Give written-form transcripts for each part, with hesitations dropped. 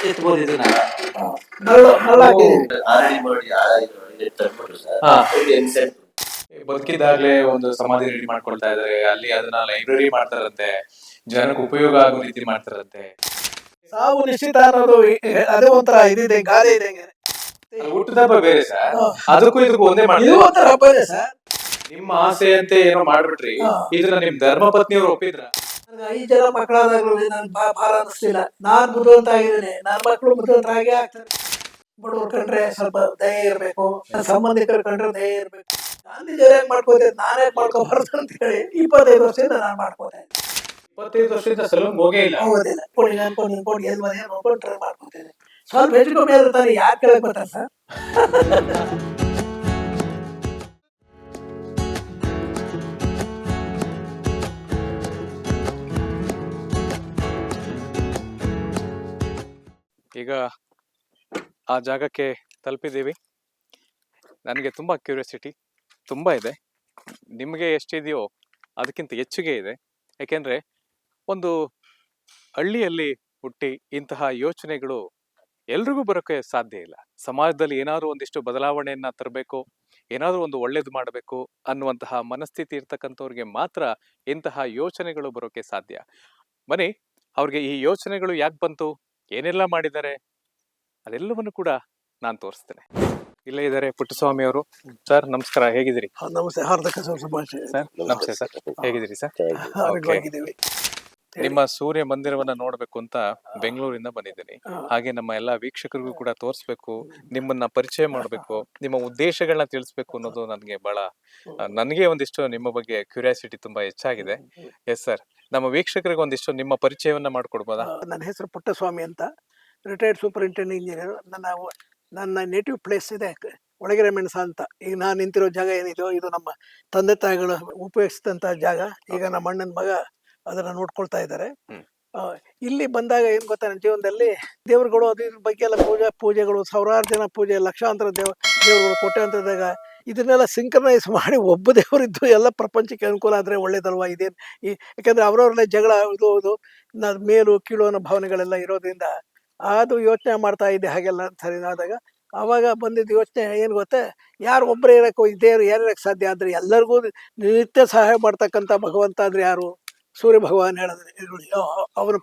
ಎತ್ಬೋದು ಇದನ್ನ. ನಳ್ಳ ಹಾಕಿದೀವಿ. ಹಾ. ಬದುಕಿದಾಗ್ಲೇ ಒಂದು ಸಮಾಧಿ ರೆಡಿ ಮಾಡ್ಕೊಳ್ತಾ ಇದಾರೆ, ಅಲ್ಲಿ ಅದನ್ನ ಲೈಬ್ರರಿ ಮಾಡ್ತಾರಂತೆ, ಜನಕ್ಕೆ ಉಪಯೋಗ ಆಗೋ ರೀತಿ ಮಾಡ್ತಾರಂತೆ. ಸಾವು ನಿಶ್ಚಿತ ಅನ್ನೋದು ಅದೇ ಒಂಥರ ಇದಿದೆ, ಗಾದೆ ಇದೆ. ಹುಟ್ಟದಬ್ಬ ಬೇರೆ ಸರ್, ಅದಕ್ಕೂ ಇದಕ್ಕೂ ಒಂದೇ ಇದು ಒಂಥರ ಹಬ್ಬನೇ ಸರ್. ನಿಮ್ಮ ಆಸೆ ಅಂತ ಏನೋ ಮಾಡ್ಬಿಟ್ರಿ, ಇದನ್ನ ನಿಮ್ ಧರ್ಮ ಪತ್ನಿಯವರು ಒಪ್ಪಿದ್ರ? 5 ಜನ ಮಕ್ಕಳಾದಾಗ್ಲೂ ನನ್ ಭಾರ ಅನಿಸ್ತಿಲ್ಲ. ನಾನ್ ಬುದ್ಧಿವಂತ ಆಗಿದ್ದೀನಿ, ನನ್ನ ಮಕ್ಕಳು ಬುದ್ಧಿವಂತರಾಗಿ ಆಗ್ತಾರೆ. ಬಡವ್ರು ಕಂಡ್ರೆ ಸ್ವಲ್ಪ ದಯೆ ಇರ್ಬೇಕು, ನನ್ನ ಸಂಬಂಧಿಕರು ಕಂಡ್ರೆ ದಯೆ ಇರ್ಬೇಕು. ಗಾಂಧೀಜಿಯವ್ರು ಮಾಡ್ಕೋತೇನೆ, ನಾನೇ ಮಾಡ್ಕೋಬಾರ್ದು ಅಂತ ಹೇಳಿ 25 ವರ್ಷದಿಂದ ನಾನು ಮಾಡ್ಕೋತೇನೆ. 25 ವರ್ಷದಿಂದ ಸಲೂನ್ ಹೋಗೇ ಇಲ್ಲ. ಹೋಗೋದಿಲ್ಲ. ನಿಂತ್ಕೊಂಡು ಎಲ್ಲಿ ಮನೆ ನೋಡ್ಕೊಂಡು ಟ್ರೈ ಮಾಡ್ಕೋತೇನೆ. ಸ್ವಲ್ಪ ಹೆಚ್ಚು ಕಮ್ಮಿ ಆದ್ರೆ ತಾನೇ ಯಾಕೆ ಕೇಳಕ್ ಬರ್ತಾರೆ ಸರ್? ಈಗ ಆ ಜಾಗಕ್ಕೆ ತಲುಪಿದ್ದೀವಿ. ನನಗೆ ತುಂಬ ಕ್ಯೂರಿಯಾಸಿಟಿ ತುಂಬ ಇದೆ. ನಿಮಗೆ ಎಷ್ಟಿದೆಯೋ ಅದಕ್ಕಿಂತ ಹೆಚ್ಚಿಗೆ ಇದೆ. ಯಾಕೆಂದರೆ ಒಂದು ಹಳ್ಳಿಯಲ್ಲಿ ಹುಟ್ಟಿ ಇಂತಹ ಯೋಚನೆಗಳು ಎಲ್ರಿಗೂ ಬರೋಕ್ಕೆ ಸಾಧ್ಯ ಇಲ್ಲ. ಸಮಾಜದಲ್ಲಿ ಏನಾದರೂ ಒಂದಿಷ್ಟು ಬದಲಾವಣೆಯನ್ನು ತರಬೇಕು, ಏನಾದರೂ ಒಂದು ಒಳ್ಳೇದು ಮಾಡಬೇಕು ಅನ್ನುವಂತಹ ಮನಸ್ಥಿತಿ ಇರ್ತಕ್ಕಂಥವ್ರಿಗೆ ಮಾತ್ರ ಇಂತಹ ಯೋಚನೆಗಳು ಬರೋಕ್ಕೆ ಸಾಧ್ಯ. ಬನ್ನಿ, ಅವ್ರಿಗೆ ಈ ಯೋಚನೆಗಳು ಯಾಕೆ ಬಂತು, ಏನೆಲ್ಲ ಮಾಡಿದ್ದಾರೆ, ಅದೆಲ್ಲವನ್ನು ಕೂಡ ನಾನು ತೋರಿಸ್ತೇನೆ. ಇಲ್ಲೇ ಇದ್ದಾರೆ ಪುಟ್ಟಸ್ವಾಮಿ ಅವರು. ಸರ್ ನಮಸ್ಕಾರ, ಹೇಗಿದ್ದೀರಿ? ನಮಸ್ತೆ, ಹಾರ್ದಿಕ ಶುಭಾಶಯ ಸರ್. ನಮಸ್ತೆ ಸರ್, ಹೇಗಿದ್ದೀರಿ ಸರ್? ಆರೋಗ್ಯವಾಗಿದ್ದೀವಿ. ನಿಮ್ಮ ಸೂರ್ಯ ಮಂದಿರವನ್ನ ನೋಡ್ಬೇಕು ಅಂತ ಬೆಂಗಳೂರಿಂದ ಬಂದಿದ್ದೀನಿ. ಹಾಗೆ ನಮ್ಮ ಎಲ್ಲಾ ವೀಕ್ಷಕರಿಗೂ ಕೂಡ ತೋರಿಸ್ಬೇಕು, ನಿಮ್ಮನ್ನ ಪರಿಚಯ ಮಾಡ್ಬೇಕು, ನಿಮ್ಮ ಉದ್ದೇಶಗಳನ್ನ ತಿಳಿಸ್ಬೇಕು ಅನ್ನೋದು ನನಗೆ ಒಂದಿಷ್ಟು ನಿಮ್ಮ ಬಗ್ಗೆ ಕ್ಯೂರಿಯಾಸಿಟಿ ತುಂಬಾ ಹೆಚ್ಚಾಗಿದೆ. ಎಸ್ ಸರ್, ನಮ್ಮ ವೀಕ್ಷಕರಿಗೆ ಒಂದಿಷ್ಟು ನಿಮ್ಮ ಪರಿಚಯವನ್ನ ಮಾಡ್ಕೊಡ್ಬೋದಾ? ನನ್ನ ಹೆಸರು ಪುಟ್ಟಸ್ವಾಮಿ ಅಂತ, ರಿಟೈರ್ಡ್ ಸೂಪರಿಂಟೆಂಡೆಂಟ್ ಇಂಜಿನಿಯರ್. ನನ್ನ ನೇಟಿವ್ ಪ್ಲೇಸ್ ಇದೆ ಒಳಗೆರೆ ಮೆಣಸ ಅಂತ. ಈಗ ನಾನು ನಿಂತಿರೋ ಜಾಗ ಏನಿದೆಯೋ ಇದು ನಮ್ಮ ತಂದೆ ತಾಯಿಗಳು ಉಪಯೋಗಿಸಿದಂತ ಜಾಗ. ಈಗ ನಮ್ಮ ಅಣ್ಣನ ಮಗ ಅದನ್ನ ನೋಡ್ಕೊಳ್ತಾ ಇದ್ದಾರೆ. ಇಲ್ಲಿ ಬಂದಾಗ ಏನ್ ಗೊತ್ತಾ, ನನ್ನ ಜೀವನದಲ್ಲಿ ದೇವರುಗಳು ಅದ್ರ ಬಗ್ಗೆ ಎಲ್ಲ ಪೂಜೆಗಳು, ಸಾವಿರಾರು ಜನ ಪೂಜೆ, ಲಕ್ಷಾಂತರ ದೇವರುಗಳು ಕೊಟ್ಟೆ ಅಂತದಾಗ ಇದನ್ನೆಲ್ಲ ಸಿಂಕ್ರನೈಸ್ ಮಾಡಿ ಒಬ್ಬ ದೇವರಿದ್ದು ಎಲ್ಲ ಪ್ರಪಂಚಕ್ಕೆ ಅನುಕೂಲ ಆದರೆ ಒಳ್ಳೇದಲ್ವಾ? ಇದೇನು ಯಾಕಂದ್ರೆ ಅವ್ರವ್ರಲ್ಲೇ ಜಗಳ ಇದು ಮೇಲು ಕೀಳು ಅನ್ನೋ ಭಾವನೆಗಳೆಲ್ಲ ಇರೋದ್ರಿಂದ ಅದು ಯೋಚನೆ ಮಾಡ್ತಾ ಇದ್ದೆ. ಹಾಗೆಲ್ಲ ಸರಿ ಆದಾಗ ಆವಾಗ ಬಂದಿದ್ದು ಯೋಚನೆ ಏನು ಗೊತ್ತೇ, ಯಾರು ಒಬ್ಬರೇ ಇರೋಕ್ಕೋ ದೇವ್ರು ಯಾರಿರಕ್ಕೆ ಸಾಧ್ಯ? ಆದರೆ ಎಲ್ಲರಿಗೂ ನಿತ್ಯ ಸಹಾಯ ಮಾಡ್ತಕ್ಕಂಥ ಭಗವಂತ ಅಂದರೆ ಯಾರು? ಸೂರ್ಯ ಭಗವಾನ್ ಹೇಳಿದ್ರೆ ಅವನ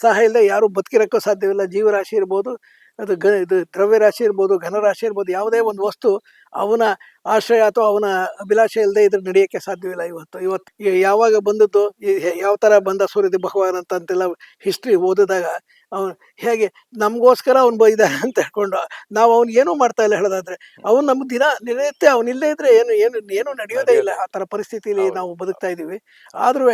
ಸಹಾಯ ಇಲ್ಲದೆ ಯಾರು ಬದುಕಿರೋಕ್ಕೂ ಸಾಧ್ಯವಿಲ್ಲ. ಜೀವರಾಶಿ ಇರ್ಬೋದು, ಅದು ಇದು ದ್ರವ್ಯರಾಶಿ ಇರ್ಬೋದು, ಘನರಾಶಿ ಇರ್ಬೋದು, ಯಾವುದೇ ಒಂದು ವಸ್ತು ಅವನ ಆಶ್ರಯ ಅಥವಾ ಅವನ ಅಭಿಲಾಷೆ ಇಲ್ಲದೆ ಇದ್ರ ನಡೆಯೋಕ್ಕೆ ಸಾಧ್ಯವಿಲ್ಲ. ಇವತ್ತು ಯಾವಾಗ ಬಂದದ್ದು, ಯಾವ ಥರ ಬಂದ ಸೂರ್ಯ ಭಗವಾನ್ ಅಂತೆಲ್ಲ ಹಿಸ್ಟ್ರಿ ಓದಿದಾಗ ಅವನು ಹೇಗೆ ನಮಗೋಸ್ಕರ ಅವ್ನು ಇದ್ದಾನೆ ಅಂತ ಹೇಳ್ಕೊಂಡು ನಾವು ಅವ್ನು ಏನೂ ಮಾಡ್ತಾ ಇಲ್ಲ ಹೇಳೋದಾದ್ರೆ, ಅವ್ನು ನಮ್ಮ ನಿತ್ಯ ಅವನಿಲ್ಲದೆ ಇದ್ರೆ ಏನು ನಡೆಯೋದೇ ಇಲ್ಲ. ಆ ಥರ ಪರಿಸ್ಥಿತಿಲಿ ನಾವು ಬದುಕ್ತಾ ಇದ್ದೀವಿ. ಆದ್ರೂ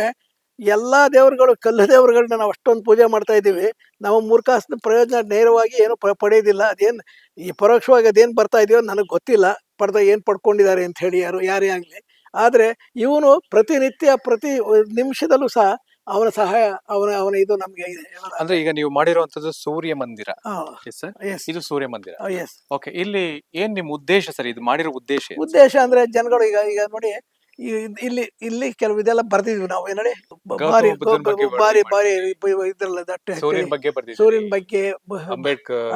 ಎಲ್ಲಾ ದೇವರುಗಳು, ಕಲ್ಲು ದೇವರುಗಳನ್ನ ನಾವು ಅಷ್ಟೊಂದು ಪೂಜೆ ಮಾಡ್ತಾ ಇದ್ದೀವಿ. ನಾವು ಮೂರ್ಖಾಸ್ನ ಪ್ರಯೋಜನ ನೇರವಾಗಿ ಏನು ಪಡೆಯೋದಿಲ್ಲ. ಅದೇನು ಈ ಪರೋಕ್ಷವಾಗಿ ಅದೇನು ಬರ್ತಾ ಇದೆಯೋ ನನಗೆ ಗೊತ್ತಿಲ್ಲ, ಏನು ಪಡ್ಕೊಂಡಿದ್ದಾರೆ ಅಂತ ಹೇಳಿ ಯಾರೇ ಆಗಲಿ. ಆದರೆ ಇವನು ಪ್ರತಿನಿತ್ಯ ಪ್ರತಿ ನಿಮಿಷದಲ್ಲೂ ಸಹ ಅವನ ಸಹಾಯ, ಅವನ ಇದು ನಮ್ಗೆ ಇದೆ. ಅಂದ್ರೆ ಈಗ ನೀವು ಮಾಡಿರುವಂತದ್ದು ಸೂರ್ಯ ಮಂದಿರ. ಇದು ಸೂರ್ಯ ಮಂದಿರ. ಓಕೆ, ಇಲ್ಲಿ ಏನ್ ನಿಮ್ ಉದ್ದೇಶ ಸರ್? ಇದು ಮಾಡಿರೋ ಉದ್ದೇಶ ಅಂದ್ರೆ ಜನಗಳು ಈಗ ನೋಡಿ, ಇಲ್ಲಿ ಕೆಲವು ಇದೆಲ್ಲ ಬರ್ದಿದ್ವಿ ನಾವು. ನೋಡಿ, ಬಾರಿ ಇದ್ರಲ್ಲ ಸೂರ್ಯನ ಬಗ್ಗೆ, ಅಂಬೇಡ್ಕರ್,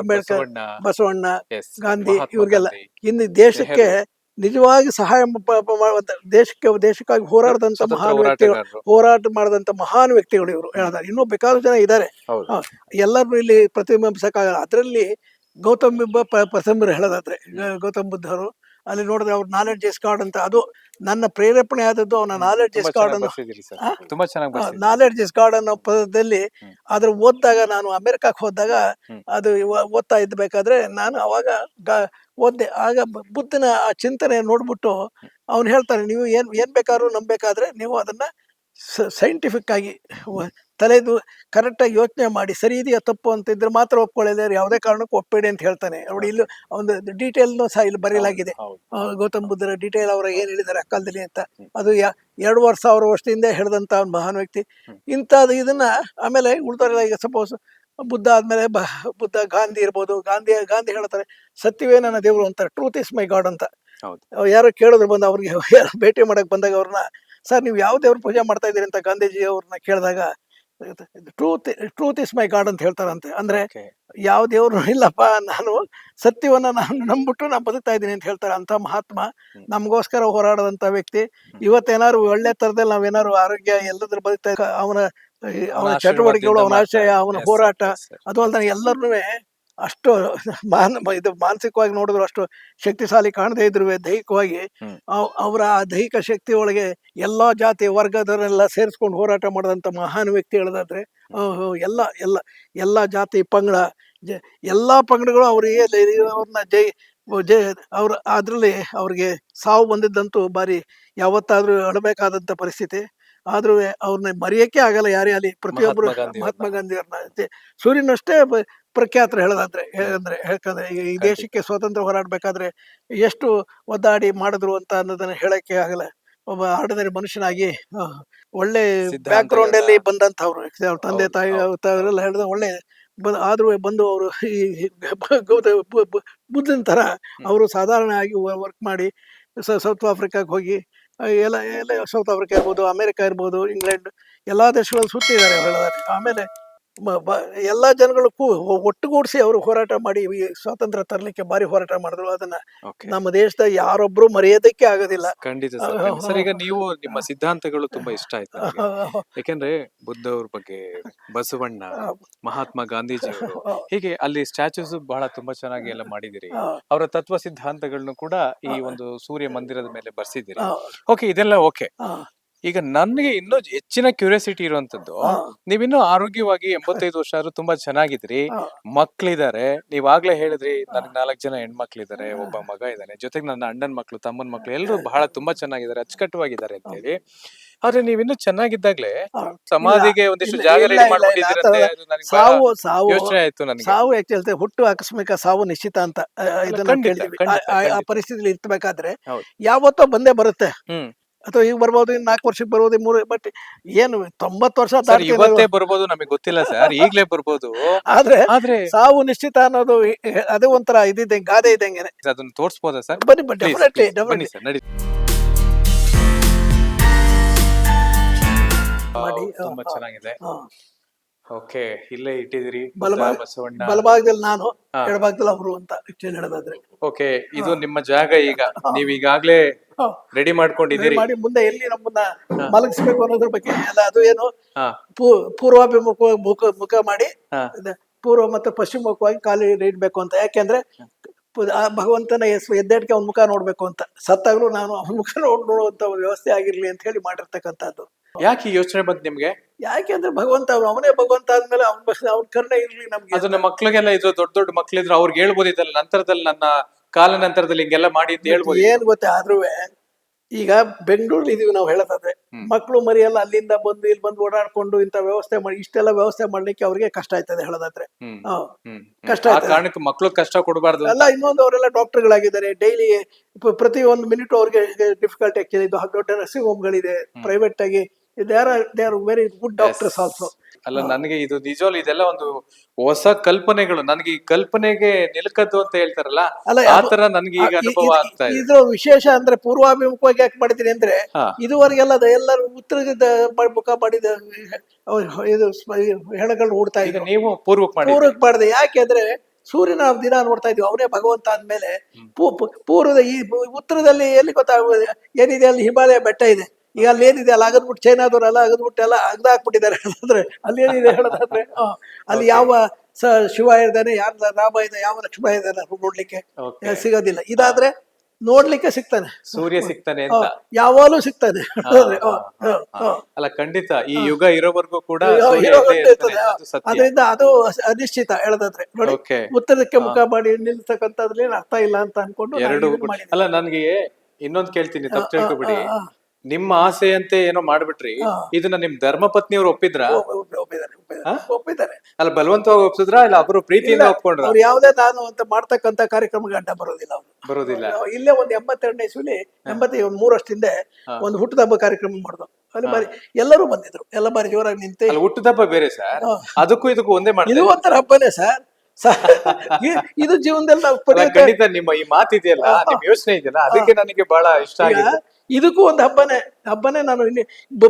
ಬಸವಣ್ಣ, ಗಾಂಧಿ, ಇವ್ರಿಗೆಲ್ಲ ಇನ್ನು ದೇಶಕ್ಕೆ ನಿಜವಾಗಿ ಸಹಾಯ ದೇಶಕ್ಕಾಗಿ ಹೋರಾಟ ಮಾಡಿದಂತ ಮಹಾನ್ ವ್ಯಕ್ತಿಗಳು ಇವರು. ಹೇಳಿದಾರೆ ಇನ್ನೂ ಬೇಕಾದಷ್ಟು ಜನ ಇದ್ದಾರೆ, ಎಲ್ಲರೂ ಇಲ್ಲಿ ಪ್ರತಿಬಿಂಬಿಸಕ್ಕಾಗಲ್ಲ. ಅದರಲ್ಲಿ ಗೌತಮ್ ಪ್ರಥಮರು ಹೇಳೋದಾದ್ರೆ, ಗೌತಮ್ ಬುದ್ಧರು ಅಲ್ಲಿ ನೋಡಿದ್ರೆ ಅವ್ರ ನಾಲೆಡ್ಜ್ ಇಸ್ ಗಾಡ್ ಅಂತ, ಅದು ನನ್ನ ಪ್ರೇರೇಪಣೆ ಆದದ್ದು. ಅವನ ನಾಲೆಡ್ಜ್ ಇಸ್ ಗಾಡ್ ಅನ್ನೋ ನಾಲೆಡ್ಜ್ ಇಸ್ ಗಾಡ್ ಅನ್ನೋ ಪದದಲ್ಲಿ ಅದ್ರ ಓದಿದಾಗ, ನಾನು ಅಮೆರಿಕಕ್ಕೆ ಹೋದಾಗ ಅದು ಓದ್ತಾ ಇದ್ಬೇಕಾದ್ರೆ ನಾನು ಅವಾಗ ಓದ್ದೆ. ಆಗ ಬುದ್ಧನ ಆ ಚಿಂತನೆ ನೋಡ್ಬಿಟ್ಟು ಅವ್ನು ಹೇಳ್ತಾನೆ, ನೀವು ಏನ್ ಬೇಕಾದ್ರೂ ನಂಬೇಕಾದ್ರೆ ನೀವು ಅದನ್ನ ಸೈಂಟಿಫಿಕ್ ಆಗಿ ತಲೆದು ಕರೆಕ್ಟಾಗಿ ಯೋಚನೆ ಮಾಡಿ ಸರಿ ಇದೆಯಾ ತಪ್ಪು ಅಂತ ಇದ್ರೆ ಮಾತ್ರ ಒಪ್ಕೊಳ್ಳಿದ್ರೆ ಯಾವುದೇ ಕಾರಣಕ್ಕೂ ಒಪ್ಪಬೇಡಿ ಅಂತ ಹೇಳ್ತಾನೆ. ನೋಡಿ, ಇಲ್ಲಿ ಒಂದು ಡೀಟೇಲ್ನು ಸಹ ಇಲ್ಲಿ ಬರೀಲಾಗಿದೆ. ಗೌತಮ್ ಬುದ್ಧರ ಡೀಟೇಲ್ ಅವರ ಏನ್ ಹೇಳಿದ್ದಾರೆ ಅಕಾಲದಲ್ಲಿ ಅಂತ. ಅದು 2,500 ವರ್ಷದಿಂದ ಹೇಳಿದಂತ ಒಂದು ಮಹಾನ್ ವ್ಯಕ್ತಿ. ಇಂಥದ್ದು ಇದನ್ನ ಆಮೇಲೆ ಉಳಿದವರೆಲ್ಲ, ಈಗ ಸಪೋಸ್ ಬುದ್ಧ ಆದ್ಮೇಲೆ ಬುದ್ಧ, ಗಾಂಧಿ ಇರ್ಬೋದು. ಗಾಂಧಿ ಹೇಳ್ತಾರೆ ಸತ್ಯವೇ ನನ್ನ ದೇವರು ಅಂತಾರೆ, ಟ್ರೂತ್ ಇಸ್ ಮೈ ಗಾಡ್ ಅಂತ. ಯಾರೋ ಕೇಳಿದ್ರು ಬಂದು ಅವ್ರಿಗೆ ಭೇಟಿ ಮಾಡಕ್ ಬಂದಾಗ ಅವ್ರನ್ನ, ಸರ್ ನೀವು ಯಾವ ದೇವ್ರ ಪೂಜೆ ಮಾಡ್ತಾ ಇದ್ದೀರಿ ಅಂತ ಗಾಂಧೀಜಿ ಅವ್ರನ್ನ ಕೇಳಿದಾಗ ಟ್ರೂತ್ ಇಸ್ ಮೈ ಗಾಡ್ ಅಂತ ಹೇಳ್ತಾರಂತೆ. ಅಂದ್ರೆ ಓಕೆ. ಯಾವ ದೇವ್ರು ಇಲ್ಲಪ್ಪ, ನಾನು ಸತ್ಯವನ್ನ ನಾನು ನಂಬಿಟ್ಟು ನಾನು ಬದುಕ್ತಾ ಇದ್ದೀನಿ ಅಂತ ಹೇಳ್ತಾರೆ ಅಂತ ಮಹಾತ್ಮ. ಹ್ಮ್. ನಮಗೋಸ್ಕರ ಹೋರಾಡದಂತ ವ್ಯಕ್ತಿ. ಹ್ಮ್. ಇವತ್ತೇನಾದ್ರು ಒಳ್ಳೆ ತರದಲ್ಲಿ ನಾವೇನಾದ್ರು ಆರೋಗ್ಯ ಎಲ್ಲದ್ರ ಬದುಕ್ತಾ ಅವನ ಅವನ ಚಟುವಟಿಕೆಗಳು, ಅವನ ಆಶಯ, ಅವನ ಹೋರಾಟ, ಅದು ಅಲ್ದ ಎಲ್ಲರನ್ನೂ ಅಷ್ಟು ಇದು ಮಾನಸಿಕವಾಗಿ ನೋಡಿದ್ರು ಅಷ್ಟು ಶಕ್ತಿಶಾಲಿ ಕಾಣದೇ ಇದ್ರು ದೈಹಿಕವಾಗಿ ಹ್ಮ್. ಅವರ ಆ ದೈಹಿಕ ಶಕ್ತಿ ಒಳಗೆ ಎಲ್ಲಾ ಜಾತಿ ವರ್ಗದವರೆಲ್ಲ ಸೇರಿಸ್ಕೊಂಡು ಹೋರಾಟ ಮಾಡಿದಂತ ಮಹಾನ್ ವ್ಯಕ್ತಿ ಹೇಳೋದಾದ್ರೆ ಎಲ್ಲ ಎಲ್ಲ ಎಲ್ಲಾ ಜಾತಿ ಪಂಗಡ ಎಲ್ಲಾ ಪಂಗಡಗಳು ಅವರಿಗೆ ಅವ್ರನ್ನ ಜೈ ಅವ್ರ ಅದ್ರಲ್ಲಿ ಅವ್ರಿಗೆ ಸಾವು ಬಂದಿದ್ದಂತೂ ಬಾರಿ ಯಾವತ್ತಾದ್ರೂ ಅಳಬೇಕಾದಂತ ಪರಿಸ್ಥಿತಿ. ಆದ್ರೂ ಅವ್ರನ್ನ ಮರೆಯಕ್ಕೆ ಆಗಲ್ಲ ಯಾರೇ ಅಲ್ಲಿ. ಪ್ರತಿಯೊಬ್ಬರು ಮಹಾತ್ಮ ಗಾಂಧಿ ಅವ್ರನ್ನ ಸೂರ್ಯನಷ್ಟೇ ಪ್ರಖ್ಯಾತರು ಹೇಳೋದಾದ್ರೆ. ಯಾಕಂದ್ರೆ ಈ ದೇಶಕ್ಕೆ ಸ್ವಾತಂತ್ರ್ಯ ಹೋರಾಡ್ಬೇಕಾದ್ರೆ ಎಷ್ಟು ಒದ್ದಾಡಿ ಮಾಡಿದ್ರು ಅಂತ ಅನ್ನೋದನ್ನ ಹೇಳಕ್ಕೆ ಆಗಲ್ಲ. ಒಬ್ಬ ಆರ್ಡಿನರಿ ಮನುಷ್ಯನಾಗಿ ಒಳ್ಳೆ ಬ್ಯಾಕ್ ಗ್ರೌಂಡ್ ಅಲ್ಲಿ ಬಂದಂತವ್ರು. ಅವ್ರ ತಂದೆ ತಾಯಿ ಅವರೆಲ್ಲ ಹೇಳಿದ ಒಳ್ಳೆ ಆದ್ರೂ ಬಂದು ಅವರು ಈ ಬುದ್ಧನ ತರ ಅವರು ಸಾಧಾರಣ ಆಗಿ ವರ್ಕ್ ಮಾಡಿ ಸೌತ್ ಆಫ್ರಿಕಾಗೆ ಹೋಗಿ ಎಲ್ಲ ಎಲ್ಲ ಸೌತ್ ಆಫ್ರಿಕಾ ಇರ್ಬೋದು, ಅಮೆರಿಕ ಇರ್ಬೋದು, ಇಂಗ್ಲೆಂಡ್ ಎಲ್ಲಾ ದೇಶಗಳಲ್ಲಿ ಸುತ್ತಿದ್ದಾರೆ ಹೇಳೋದಾದ್ರೆ. ಆಮೇಲೆ ಎಲ್ಲಾ ಜನಗಳು ಒಟ್ಟುಗೂಡಿಸಿ ಅವರು ಹೋರಾಟ ಮಾಡಿ ಈ ಸ್ವಾತಂತ್ರ್ಯ ತರಲಿಕ್ಕೆ ಭಾರಿ ಹೋರಾಟ ಮಾಡಿದ್ರು. ಅದನ್ನ ನಮ್ಮ ದೇಶದ ಯಾರೊಬ್ರು ಮರೆಯೋದಕ್ಕೆ ಆಗೋದಿಲ್ಲ. ಖಂಡಿತ ಸರ್. ಈಗ ನೀವು ನಿಮ್ಮ ಸಿದ್ಧಾಂತಗಳು ತುಂಬಾ ಇಷ್ಟ ಆಯ್ತು ನನಗೆ. ಯಾಕೆಂದ್ರೆ ಬುದ್ಧ ಅವ್ರ ಬಗ್ಗೆ, ಬಸವಣ್ಣ, ಮಹಾತ್ಮ ಗಾಂಧೀಜಿ ಅವರು, ಹೀಗೆ ಅಲ್ಲಿ ಸ್ಟ್ಯಾಚ್ಯೂಸ್ ಬಹಳ ತುಂಬಾ ಚೆನ್ನಾಗಿ ಎಲ್ಲ ಮಾಡಿದಿರಿ. ಅವರ ತತ್ವ ಸಿದ್ಧಾಂತಗಳನ್ನು ಕೂಡ ಈ ಒಂದು ಸೂರ್ಯ ಮಂದಿರದ ಮೇಲೆ ಬರ್ಸಿದಿರಿ. ಓಕೆ, ಇದೆಲ್ಲ ಓಕೆ. ಈಗ ನನಗೆ ಇನ್ನೂ ಹೆಚ್ಚಿನ ಕ್ಯೂರಿಯಾಸಿಟಿ ಇರುವಂತದ್ದು, ನೀವಿನ್ನೂ ಆರೋಗ್ಯವಾಗಿ 85 ವರ್ಷ ಆದ್ರೂ ತುಂಬಾ ಚೆನ್ನಾಗಿದ್ರಿ, ಮಕ್ಳಿದಾರೆ. ನೀವಾಗ್ಲೇ ಹೇಳಿದ್ರಿ ನನ್ಗೆ 4 ಜನ ಹೆಣ್ಮಕ್ಳಿದಾರೆ, ಒಬ್ಬ ಮಗ ಇದ್ದಾನೆ, ಜೊತೆಗೆ ನನ್ನ ಅಣ್ಣನ ಮಕ್ಳು, ತಮ್ಮನ ಮಕ್ಳು ಎಲ್ಲರೂ ಬಹಳ ತುಂಬಾ ಚೆನ್ನಾಗಿದ್ದಾರೆ, ಅಚ್ಚುಕಟ್ಟವಾಗಿದ್ದಾರೆ ಅಂತ ಹೇಳಿ. ಆದ್ರೆ ನೀವಿನ್ನೂ ಚೆನ್ನಾಗಿದ್ದಾಗ್ಲೇ ಸಮಾಧಿಗೆ ಒಂದಿಷ್ಟು ಜಾಗ ರೆಡಿ ಮಾಡ್ಕೊಂಡಿದ್ದೀರಂತೆ. ಸಾವು ಸಾವು ಯೋಚನೆ ಆಯ್ತು ನನಗೆ. ಸಾವು ಹೇಳ್ತೇವೆ, ಹುಟ್ಟು ಆಕಸ್ಮಿಕ, ಸಾವು ನಿಶ್ಚಿತ ಅಂತ ಇದನ್ನ ಕೇಳಿದ್ವಿ. ಆ ಪರಿಸ್ಥಿತಿಲಿ ಇರ್ಬೇಕಾದ್ರೆ ಯಾವತ್ತೋ ಬಂದೇ ಬರುತ್ತೆ. ಅಥವಾ ಈಗ ಬರ್ಬೋದು, ಇನ್ನು 4 ವರ್ಷಕ್ಕೆ ಬರ್ಬೋದು, 3. ಬಟ್ ಏನು 90 ವರ್ಷ ಇವತ್ತೇ ಬರ್ಬೋದು, ನಮಗೆ ಗೊತ್ತಿಲ್ಲ ಸರ್, ಈಗ್ಲೇ ಬರ್ಬೋದು. ಆದ್ರೆ ಸಾವು ನಿಶ್ಚಿತ ಅನ್ನೋದು ಅದೇ ಒಂಥರ ಇದ್ದಂಗೆ, ಗಾದೆ ಇದ್ದಂಗೆನೆ. ಅದನ್ನ ತೋರಿಸಬಹುದಾ ಸರ್? ಬನ್ನಿ ಡೆಫಿನೆಟ್ಲಿ ಸರ್, ನಡಿ. ತುಂಬಾ ಚೆನ್ನಾಗಿದೆ. ಓಕೆ, ಇಲ್ಲೇ ಇಟ್ಟಿದಿರಿ ಬಸವಣ್ಣ. ಬಲಭಾಗದಲ್ಲಿ ನಾನು, ಎಡಭಾಗದಲ್ಲಿ ಅವರು ಅಂತ ಆಕ್ಚುಲಿ ಹೇಳೋದಾದ್ರೆ. ಓಕೆ, ಇದು ನಿಮ್ಮ ಜಾಗ. ಈಗ ನೀವ್ ಈಗಾಗ್ಲೇ ರೆಡಿ ಮಾಡ್ಕೊಂಡಿದ್ದೀರಿ. ಮಾಡಿ ಮುಂದೆ ಎಲ್ಲಿ ನಮ್ಮನ್ನ ಮಲಗಿಸ್ಬೇಕು ಅನ್ನೋದ್ರ ಬಗ್ಗೆ ಎಲ್ಲ. ಅದು ಏನು ಪೂರ್ವಾಭಿಮುಖ ಮುಖ ಮಾಡಿ ಪೂರ್ವ ಮತ್ತು ಪಶ್ಚಿಮಮುಖವಾಗಿ ಕಾಲು ಇಡ್ಬೇಕು ಅಂತ. ಯಾಕೆಂದ್ರೆ ಭಗವಂತನ ಎದ್ದೇಟಕ್ಕೆ ಅವ್ನ ಮುಖ ನೋಡ್ಬೇಕು ಅಂತ. ಸತ್ತಾಗ್ಲೂ ನಾನು ಅವನ ಮುಖ ನೋಡುವಂತ ವ್ಯವಸ್ಥೆ ಆಗಿರ್ಲಿ ಅಂತ ಹೇಳಿ ಮಾಡಿರ್ತಕ್ಕಂಥದ್ದು. ಯಾಕೆ ಯೋಚನೆ ಬಂತು ನಿಮ್ಗೆ? ಯಾಕೆಂದ್ರೆ ಭಗವಂತ ಅವನೇ ಭಗವಂತ ಆದ್ಮೇಲೆ ಅವ್ನ ಕರ್ಣ ಇರ್ಲಿ ನಮ್ಗೆ. ಅದನ್ನ ಮಕ್ಳಿಗೆಲ್ಲ ಇದು ದೊಡ್ಡ ದೊಡ್ಡ ಮಕ್ಳಿದ್ರು ಅವ್ರಿಗೆ ಹೇಳ್ಬೋದಿದ್ದಲ್ಲ, ನಂತರದಲ್ಲಿ ನನ್ನ ಕಾಲ ನಂತರದಲ್ಲಿ ಹಿಂಗೆಲ್ಲ ಮಾಡಿ ಅಂತ ಹೇಳ್ಬೋದು. ಏನ್ ಗೊತ್ತೆ, ಆದ್ರೂ ಈಗ ಬೆಂಗಳೂರಲ್ಲಿ ಇದೀವಿ ನಾವು ಹೇಳೋದಾದ್ರೆ, ಮಕ್ಕಳು ಮರಿ ಎಲ್ಲ ಅಲ್ಲಿಂದ ಬಂದು ಇಲ್ಲಿ ಬಂದು ಓಡಾಡ್ಕೊಂಡು ಇಂಥ ವ್ಯವಸ್ಥೆ ಮಾಡಿ ಇಷ್ಟೆಲ್ಲ ವ್ಯವಸ್ಥೆ ಮಾಡ್ಲಿಕ್ಕೆ ಅವ್ರಿಗೆ ಕಷ್ಟ ಆಯ್ತದೆ ಹೇಳೋದಾದ್ರೆ. ಕಷ್ಟ ಕಾರಣಕ್ಕೆ ಮಕ್ಳು ಕಷ್ಟ ಕೊಡಬಾರ್ದು ಅಲ್ಲ. ಇನ್ನೊಂದು, ಅವರೆಲ್ಲ ಡಾಕ್ಟರ್ಗಳಾಗಿದ್ದಾರೆ. ಡೈಲಿ ಪ್ರತಿ 1 ಮಿನಿಟ್ ಅವ್ರಿಗೆ ಡಿಫಿಕಲ್ಟ್ ಆಕ್ಚುಲಿ. ಇದು ದೊಡ್ಡ ನರ್ಸಿಂಗ್ ಹೋಮ್ಗಳಿದೆ ಪ್ರೈವೇಟ್ ಆಗಿ. They are very good doctors also. ಅಲ್ಲ, ನನಗೆ ಇದು ನಿಜವಾಗ್ಲು ಇದೆಲ್ಲ ಒಂದು ಹೊಸ ಕಲ್ಪನೆಗಳು. ನನಗೆ ಈ ಕಲ್ಪನೆಗೆ ನಿಲುಕದ್ದು ಅಂತ ಹೇಳ್ತಾರಲ್ಲ, ಆತರ ನನ್ಗೆ ಈಗ ಅನುಭವ ಆಗ್ತಾ ಇದೆ. ಇದು ವಿಶೇಷ ಅಂದ್ರೆ ಪೂರ್ವಾಭಿಮುಖವಾಗಿ ಯಾಕೆ ಮಾಡಿದೀನಿ ಅಂದ್ರೆ, ಇದುವರೆಗೆಲ್ಲ ಎಲ್ಲರೂ ಉತ್ತರದ ಮುಖ ಮಾಡಿದ ಇದು ಹೆಣಗಳು ನೋಡ್ತಾ ಇದ್ರು. ನೀವು ಪೂರ್ವಕ್ಕೆ ಮಾಡಿದೆ. ಯಾಕೆಂದ್ರೆ ಸೂರ್ಯನ ದಿನ ನೋಡ್ತಾ ಇದ್ವಿ, ಅವನೇ ಭಗವಂತ ಆದ್ಮೇಲೆ ಪೂರ್ವದ ಈ ಉತ್ತರದಲ್ಲಿ ಎಲ್ಲಿ ಗೊತ್ತಾಗುವುದು ಏನಿದೆ, ಅಲ್ಲಿ ಹಿಮಾಲಯ ಬೆಟ್ಟ ಇದೆ. ಈಗ ಅಲ್ಲಿ ಏನಿದೆ ಅಲ್ಲ ಅಗದ್ಬಿಟ್ಟು ಚೈನಾದವ್ರು ಎಲ್ಲ ಅಗದ್ಬಿಟ್ಟು ಎಲ್ಲ ಹಾಕ್ಬಿಟ್ಟಿದ್ದಾರೆ ಅಂದ್ರೆ ಅಲ್ಲಿ ಏನಿದೆ ಹೇಳೋದಾದ್ರೆ, ಅಲ್ಲಿ ಯಾವ ಶಿವ ಇದ್ದಾನೆ, ಯಾರ ರಾಮ ಇದೆ, ಯಾವ ಲಕ್ಷ್ಮಣ ಇದ್ದಾನೆ ನೋಡ್ಲಿಕ್ಕೆ ಸಿಗೋದಿಲ್ಲ. ಇದಾದ್ರೆ ನೋಡ್ಲಿಕ್ಕೆ ಸಿಗ್ತಾನೆ, ಸೂರ್ಯ ಸಿಗ್ತಾನೆ ಅಂತ ಯಾವಾಗಲೂ ಸಿಗ್ತಾನೆ. ಅಲ್ಲ, ಖಂಡಿತ ಈ ಯುಗ ಇರೋವರೆಗೂ ಕೂಡ ಅದರಿಂದ ಅದು ಅನಿಶ್ಚಿತ ಹೇಳೋದಾದ್ರೆ. ನೋಡಿ, ಉತ್ತರಕ್ಕೆ ಮುಖ ಮಾಡಿ ನಿಲ್ತಕ್ಕಂಥದ್ರಲ್ಲಿ ಅರ್ಥ ಇಲ್ಲ ಅಂತ ಅನ್ಕೊಂಡು ಎರಡು. ಅಲ್ಲ, ನನ್ಗೆ ಇನ್ನೊಂದ್ ಕೇಳ್ತೀನಿ, ತಪ್ಪು ತಿಳ್ಕೊಬಿಡಿ. ನಿಮ್ಮ ಆಸೆಯಂತೆ ಏನೋ ಮಾಡ್ಬಿಟ್ರಿ, ಇದನ್ನ ನಿಮ್ ಧರ್ಮ ಪತ್ನಿಯವ್ರು ಒಪ್ಪಿದ್ರ? ಒಪ್ಪಿದ್ದಾರೆ. ಅಲ್ಲ, ಬಲವಂತವಾಗಿ ಒಪ್ಸಿದ್ರ ಇಲ್ಲ ಅವರು ಪ್ರೀತಿಯಿಂದ ಒಪ್ಕೊಂಡ್ರ? ಅವ್ರು ಯಾವ್ದೇ ನಾನು ಅಂತ ಮಾಡ್ತಕ್ಕಂತ ಕಾರ್ಯಕ್ರಮಕ್ಕೆ ಅಡ್ಡ ಬರೋದಿಲ್ಲ. ಬರೋದಿಲ್ಲ. ಇಲ್ಲೇ ಒಂದು 82ನೇ ಇಸ್ವಿಲಿ 83 ವರ್ಷದಿಂದ ಒಂದು ಹುಟ್ಟದ ಹಬ್ಬ ಕಾರ್ಯಕ್ರಮ ಮಾಡ್ದು. ಅಲ್ಲಿ ಬಾರಿ ಎಲ್ಲರೂ ಬಂದಿದ್ರು, ಎಲ್ಲ ಬಾರಿ ಜೋರಾಗಿ ನಿಂತೆ. ಹುಟ್ಟದ ಹಬ್ಬ ಬೇರೆ ಸರ್, ಅದಕ್ಕೂ ಇದಕ್ಕೂ ಒಂದೇ ಮಾಡಿ. ಇದು ಒಂಥರ ಹಬ್ಬನೇ ಸರ್. ಇದು ಜೀವನದಲ್ಲಿ ನಾವು ಖಂಡಿತ ನಿಮ್ಮ ಈ ಮಾತಿದೆಯಲ್ಲ, ನಿಮ್ ಯೋಚನೆ ಇದೆಯಲ್ಲ, ಅದಕ್ಕೆ ನನಗೆ ಬಹಳ ಇಷ್ಟ ಆಗಿದೆ. ಇದಕ್ಕೂ ಒಂದು ಹಬ್ಬನೇ. ನಾನು ಇಲ್ಲಿ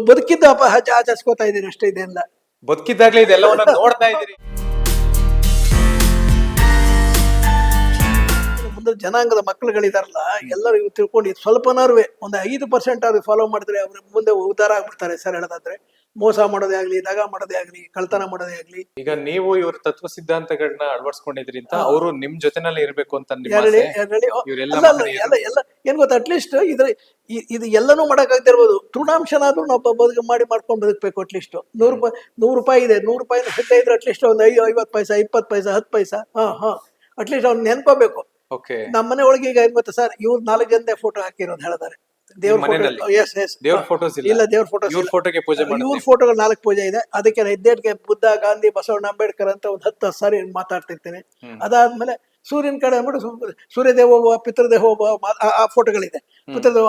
ಬದುಕಿದ್ದ ಹಬ್ಬ ಆಚರಿಸ್ಕೋತಾ ಇದ್ದೀನಿ ಅಷ್ಟೇ. ಇದೆಲ್ಲ ಬದುಕಿದ್ದಾಗ್ಲೇ ಇದೆಲ್ಲವನ್ನ ನೋಡ್ತಾ ಇದ್ದೀರಿ. ಮುಂದೆ ಜನಾಂಗದ ಮಕ್ಕಳುಗಳಿದಾರಲ್ಲ, ಎಲ್ಲರೂ ಇವು ತಿಳ್ಕೊಂಡು ಇದು ಸ್ವಲ್ಪನಾರು ಒಂದು 5% ಅವ್ರಿಗೆ ಫಾಲೋ ಮಾಡಿದ್ರೆ ಅವ್ರ ಮುಂದೆ ಉದ್ಧಾರ ಆಗ್ಬಿಡ್ತಾರೆ ಸರ್. ಹೇಳೋದಾದ್ರೆ ಮೋಸ ಮಾಡೋದೇ ಆಗ್ಲಿ, ದಗ ಮಾಡೋದೇ ಆಗ್ಲಿ, ಕಳ್ತನ ಮಾಡೋದೇ ಆಗ್ಲಿ. ಈಗ ನೀವು ಇವ್ರ ತತ್ವ ಸಿದ್ಧಾಂತಗಳನ್ನ ಅಳವಡಿಸ್ಕೊಂಡಿದ್ರಿ ಅಂತ ಅವರು ನಿಮ್ ಜೊತೆನಲ್ಲೇ ಇರ್ಬೇಕು ಅಂತ ನಿಮ್ಮ ಎರಡಿ ಆಸೆ. ಎರಡಿ ಇವರೆಲ್ಲ ಅಲ್ಲ ಅಲ್ಲ ಎಲ್ಲ ಎಲ್ಲ ಏನ್ ಗೊತ್ತಾ, ಅಟ್ಲೀಸ್ಟ್ ಇದು ಎಲ್ಲನೂ ಮಾಡಕ್ಕಾಗ್ತಿರ್ಬೋದು, ತೃಣಾಂಶನಾದ್ರೂ ನಾವು ಮಾಡ್ಕೊಂಡು ಬದುಕಬೇಕು. ಅಟ್ಲೀಸ್ಟ್ ₹100 ಇದೆ, ₹100 ಸಿಗ್ತಾ ಇದ್ರೆ ಅಟ್ಲೀಸ್ಟ್ ಒಂದು 50 ಪೈಸಾ, 20 ಪೈಸಾ, 10 ಪೈಸಾ, ಅಟ್ಲೀಸ್ಟ್ ಅವ್ನು ನೆನ್ಕೋಬೇಕು. ಓಕೆ. ನಮ್ಮ ಮನೆ ಒಳಗೆ ಈಗ ಏನ್ ಗೊತ್ತಾ ಸರ್, ಇವ್ರು 4 ಜನದೇ ಫೋಟೋ ಹಾಕಿರೋದು ಹೇಳಿದಾರೆ. ದೇವ್ರ ಮನೆಯಲ್ಲಿ ಫೋಟೋ, ಎಸ್ ಎಸ್, ದೇವ್ರ ಫೋಟೋಸ್ ಇಲ್ಲ ದೇವ್ರ ಫೋಟೋಸ್ ಇವ್ರ ಫೋಟೋಗೆ ಪೂಜೆ ಇವ್ರ ಮಾಡ್ತೀವಿ. ಫೋಟೋಗಳು 4 ಪೂಜೆ ಇದೆ. ಅದಕ್ಕೆ ಹೆದ್ದೇಟ್ಗೆ ಬುದ್ಧ, ಗಾಂಧಿ, ಬಸವಣ್ಣ, ಅಂಬೇಡ್ಕರ್ ಅಂತ ಒಂದು 10 ಸಾರಿ ಮಾತಾಡ್ತಿರ್ತೀನಿ. ಅದಾದ್ಮೇಲೆ ಸೂರ್ಯನ ಕಡೆ ಅಂದ್ಬಿಟ್ಟು ಸೂರ್ಯದೇವೋಭವ, ಪಿತೃದೇವೋಭವ, ಆ ಫೋಟೋಗಳಿದೆ. ಪಿತೃದೇವ,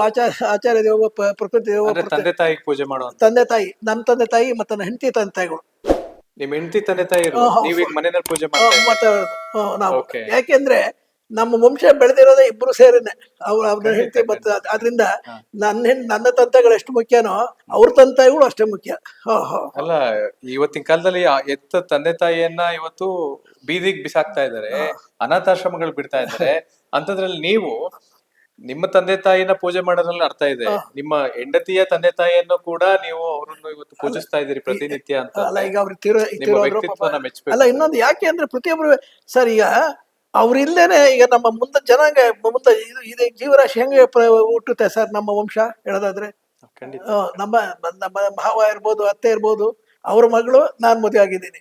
ಆಚಾರ್ಯ ದೇವೋಭವ, ಪ್ರಕೃತಿ ದೇವೋಭವ, ತಂದೆ ತಾಯಿಗೆ ಪೂಜೆ ಮಾಡುವಂತ. ತಂದೆ ತಾಯಿ, ನಮ್ಮ ತಂದೆ ತಾಯಿ ಮತ್ತೆ ನನ್ನ ಹೆಂಡತಿ ತಂದೆ ತಾಯಿಗಳು, ನಿಮ್ ಹೆಂಡತಿ ತಂದೆ ತಾಯಿರು ನೀವೀಗ ಮನೆಯಲ್ಲಿ ಪೂಜೆ ಮಾಡ್ತೀವಿ. ಮತ್ತೆ ನಾವು Okay. ಯಾಕೆಂದ್ರೆ ನಮ್ಮ ವಂಶ ಬೆಳೆದಿರೋದೇ ಇಬ್ರು ಸೇರಿನೇ, ಅವ್ರ ಹೆಂಡತಿ. ಮತ್ತೆ ಅದರಿಂದ ನನ್ನ ತಂದೆಗಳು ಎಷ್ಟು ಮುಖ್ಯನೋ ಅವ್ರ ತಂದೆಗಳು ಅಷ್ಟೇ ಮುಖ್ಯ. ಅಲ್ಲ, ಇವತ್ತಿನ ಕಾಲದಲ್ಲಿ ಎತ್ತ ತಂದೆ ತಾಯಿಯನ್ನ ಇವತ್ತು ಬೀದಿಗೆ ಬಿಸಾಕ್ತಾ ಇದಾರೆ, ಅನಾಥಾಶ್ರಮಗಳು ಬಿಡ್ತಾ ಇದಾರೆ. ಅಂತದ್ರಲ್ಲಿ ನೀವು ನಿಮ್ಮ ತಂದೆ ತಾಯಿನ ಪೂಜೆ ಮಾಡೋದ್ರಲ್ಲಿ ಅರ್ಥ ಇದೆ. ನಿಮ್ಮ ಹೆಂಡತಿಯ ತಂದೆ ತಾಯಿಯನ್ನು ಕೂಡ ನೀವು ಅವರನ್ನು ಇವತ್ತು ಪೂಜಿಸ್ತಾ ಇದ್ದೀರಿ ಪ್ರತಿನಿತ್ಯ ಅಂತ. ಅಲ್ಲ, ಈಗ ಅವ್ರು ನಿಮ್ಮ ವ್ಯಕ್ತಿತ್ವನ ಮೆಚ್ಚಬೇಕು. ಅಲ್ಲ, ಇನ್ನೊಂದು ಯಾಕೆ ಅಂದ್ರೆ ಪ್ರತಿಯೊಬ್ರು ಸರ್, ಈಗ ಅವ್ರಿಲ್ದೇನೆ ಈಗ ನಮ್ಮ ಮುಂದೆ ಜನಾಂಗ ಮುಂದೆ ಇದು ಜೀವರಾಶಿ ಹೆಂಗೆ ಹುಟ್ಟುತ್ತೆ ಸರ್, ನಮ್ಮ ವಂಶ ಹೇಳೋದಾದ್ರೆ. ಖಂಡಿತ. ನಮ್ಮ ನಮ್ಮ ಭಾವ ಇರ್ಬೋದು, ಅತ್ತೆ ಇರ್ಬೋದು, ಅವ್ರ ಮಗಳು ನಾನ್ ಮದುವೆ ಆಗಿದ್ದೀನಿ,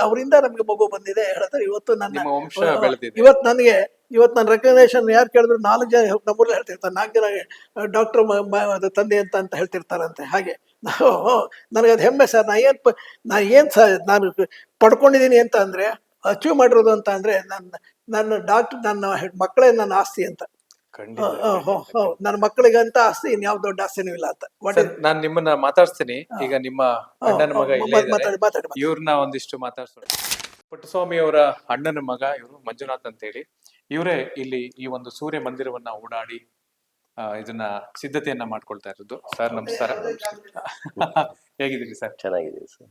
ಅವರಿಂದ ನಮ್ಗೆ ಮಗು ಬಂದಿದೆ ಹೇಳಿದ್ರೆ ಇವತ್ತು ನಿಮ್ಮ ವಂಶ ಬೆಳೆದಿದೆ. ಇವತ್ತು ನನ್ನ ರೆಕಗ್ನೇಷನ್ ಯಾರು ಕೇಳಿದ್ರು 4 ಜನ ನಮ್ಮೂರಲ್ಲಿ ಹೇಳ್ತಿರ್ತಾರೆ, 4 ಜನ ಡಾಕ್ಟರ್ ತಂದೆ ಅಂತ ಹೇಳ್ತಿರ್ತಾರಂತೆ. ಹಾಗೆ ನನಗದು ಹೆಮ್ಮೆ ಸರ್. ನಾನು ಪಡ್ಕೊಂಡಿದ್ದೀನಿ ಅಂತ ಅಂದ್ರೆ, ಅಚೀವ್ ಮಾಡಿರೋದು ಅಂತ ಅಂದ್ರೆ, ನನ್ನ ಮಕ್ಕಳೇ ನನ್ನ ಆಸ್ತಿ ಅಂತ. ನನ್ನ ಮಕ್ಕಳಿಗಂತ ಆಸ್ತಿ ಇನ್ಯಾವ ದೊಡ್ಡ ಆಸ್ತಿನೂ ಇಲ್ಲ ಅಂತ. ನಾನ್ ನಿಮ್ಮನ್ನ ಮಾತಾಡ್ತೀನಿ. ಈಗ ನಿಮ್ಮ ಅಣ್ಣನ ಮಗ ಇಲ್ಲೇ ಇದ್ದಾರೆ. ಮಾತಾಡಿ. ಇವ್ರನ್ನ ಒಂದಿಷ್ಟು ಮಾತಾಡ್ಸೋಣ. ಪುಟ್ಟಸ್ವಾಮಿ ಅವರ ಅಣ್ಣನ ಮಗ ಇವರು ಮಂಜುನಾಥ್ ಅಂತ ಹೇಳಿ. ಇವರೇ ಇಲ್ಲಿ ಈ ಒಂದು ಸೂರ್ಯ ಮಂದಿರವನ್ನ ಓಡಾಡಿ ಇದನ್ನ ಸಿದ್ಧತೆಯನ್ನ ಮಾಡ್ಕೊಳ್ತಾ ಇರೋದು. ಸರ್ ನಮಸ್ಕಾರ. ಹೇಗಿದ್ದೀರಿ ಸರ್? ಚೆನ್ನಾಗಿದ್ದೀವಿ ಸರ್.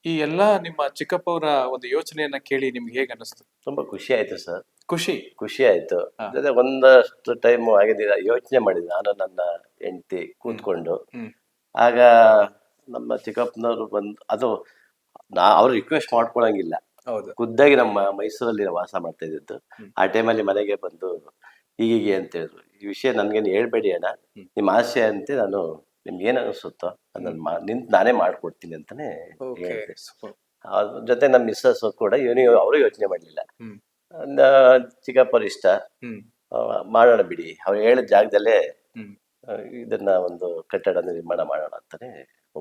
ಈ ಎಲ್ಲಾ ನಿಮ್ಮ ಚಿಕ್ಕಪ್ಪವರ ಒಂದು ಯೋಚನೆಯನ್ನ ಕೇಳಿ ನಿಮ್ಗೆ ಹೇಗೆ ಅನಿಸ್ತು? ತುಂಬಾ ಖುಷಿ ಆಯ್ತು ಸರ್. ಖುಷಿ ಆಯ್ತು. ಜೊತೆ ಒಂದಷ್ಟು ಟೈಮ್ ಆಗಿದ್ದೀರ ಯೋಚನೆ ಮಾಡಿದ್ವಿ ನಾನು ನನ್ನ ಹೆಂಡತಿ ಕೂತ್ಕೊಂಡು. ಆಗ ನಮ್ಮ ಚಿಕ್ಕಪ್ಪನವ್ರು ಬಂದು, ಅವ್ರು ರಿಕ್ವೆಸ್ಟ್ ಮಾಡ್ಕೊಳಂಗಿಲ್ಲ, ಖುದ್ದಾಗಿ ನಮ್ಮ ಮೈಸೂರಲ್ಲಿ ವಾಸ ಮಾಡ್ತಾ ಇದ್ದಿದ್ದು. ಆ ಟೈಮಲ್ಲಿ ಮನೆಗೆ ಬಂದು ಹೀಗೆ ಅಂತ ಹೇಳಿದ್ರು, ಈ ವಿಷಯ ನನ್ಗೇನು ಹೇಳ್ಬೇಡಿ ಅಣ್ಣ, ನಿಮ್ಮ ಆಸೆ ಅಂತೆ, ನಾನು ನಿಮ್ಗೆ ಏನ್ ಅನಿಸುತ್ತೋ ಅದನ್ನ ನಾನೇ ಮಾಡ್ಕೊಡ್ತೀನಿ ಅಂತಾನೆ ಹೇಳಿದೆ. ಅದ್ರ ಜೊತೆ ನಮ್ಮ ಮಿಸ್ಸಸ್ ಕೂಡ ಅವರು ಯೋಚನೆ ಮಾಡ್ಲಿಲ್ಲ. ಚಿಕ್ಕಪ್ಪರ ಇಷ್ಟ, ಮಾಡೋಣ ಬಿಡಿ, ಅವ್ರು ಹೇಳಿದ ಜಾಗದಲ್ಲೇ ಇದನ್ನ ಒಂದು ಕಟ್ಟಡ ನಿರ್ಮಾಣ ಮಾಡೋಣ ಅಂತಾನೆ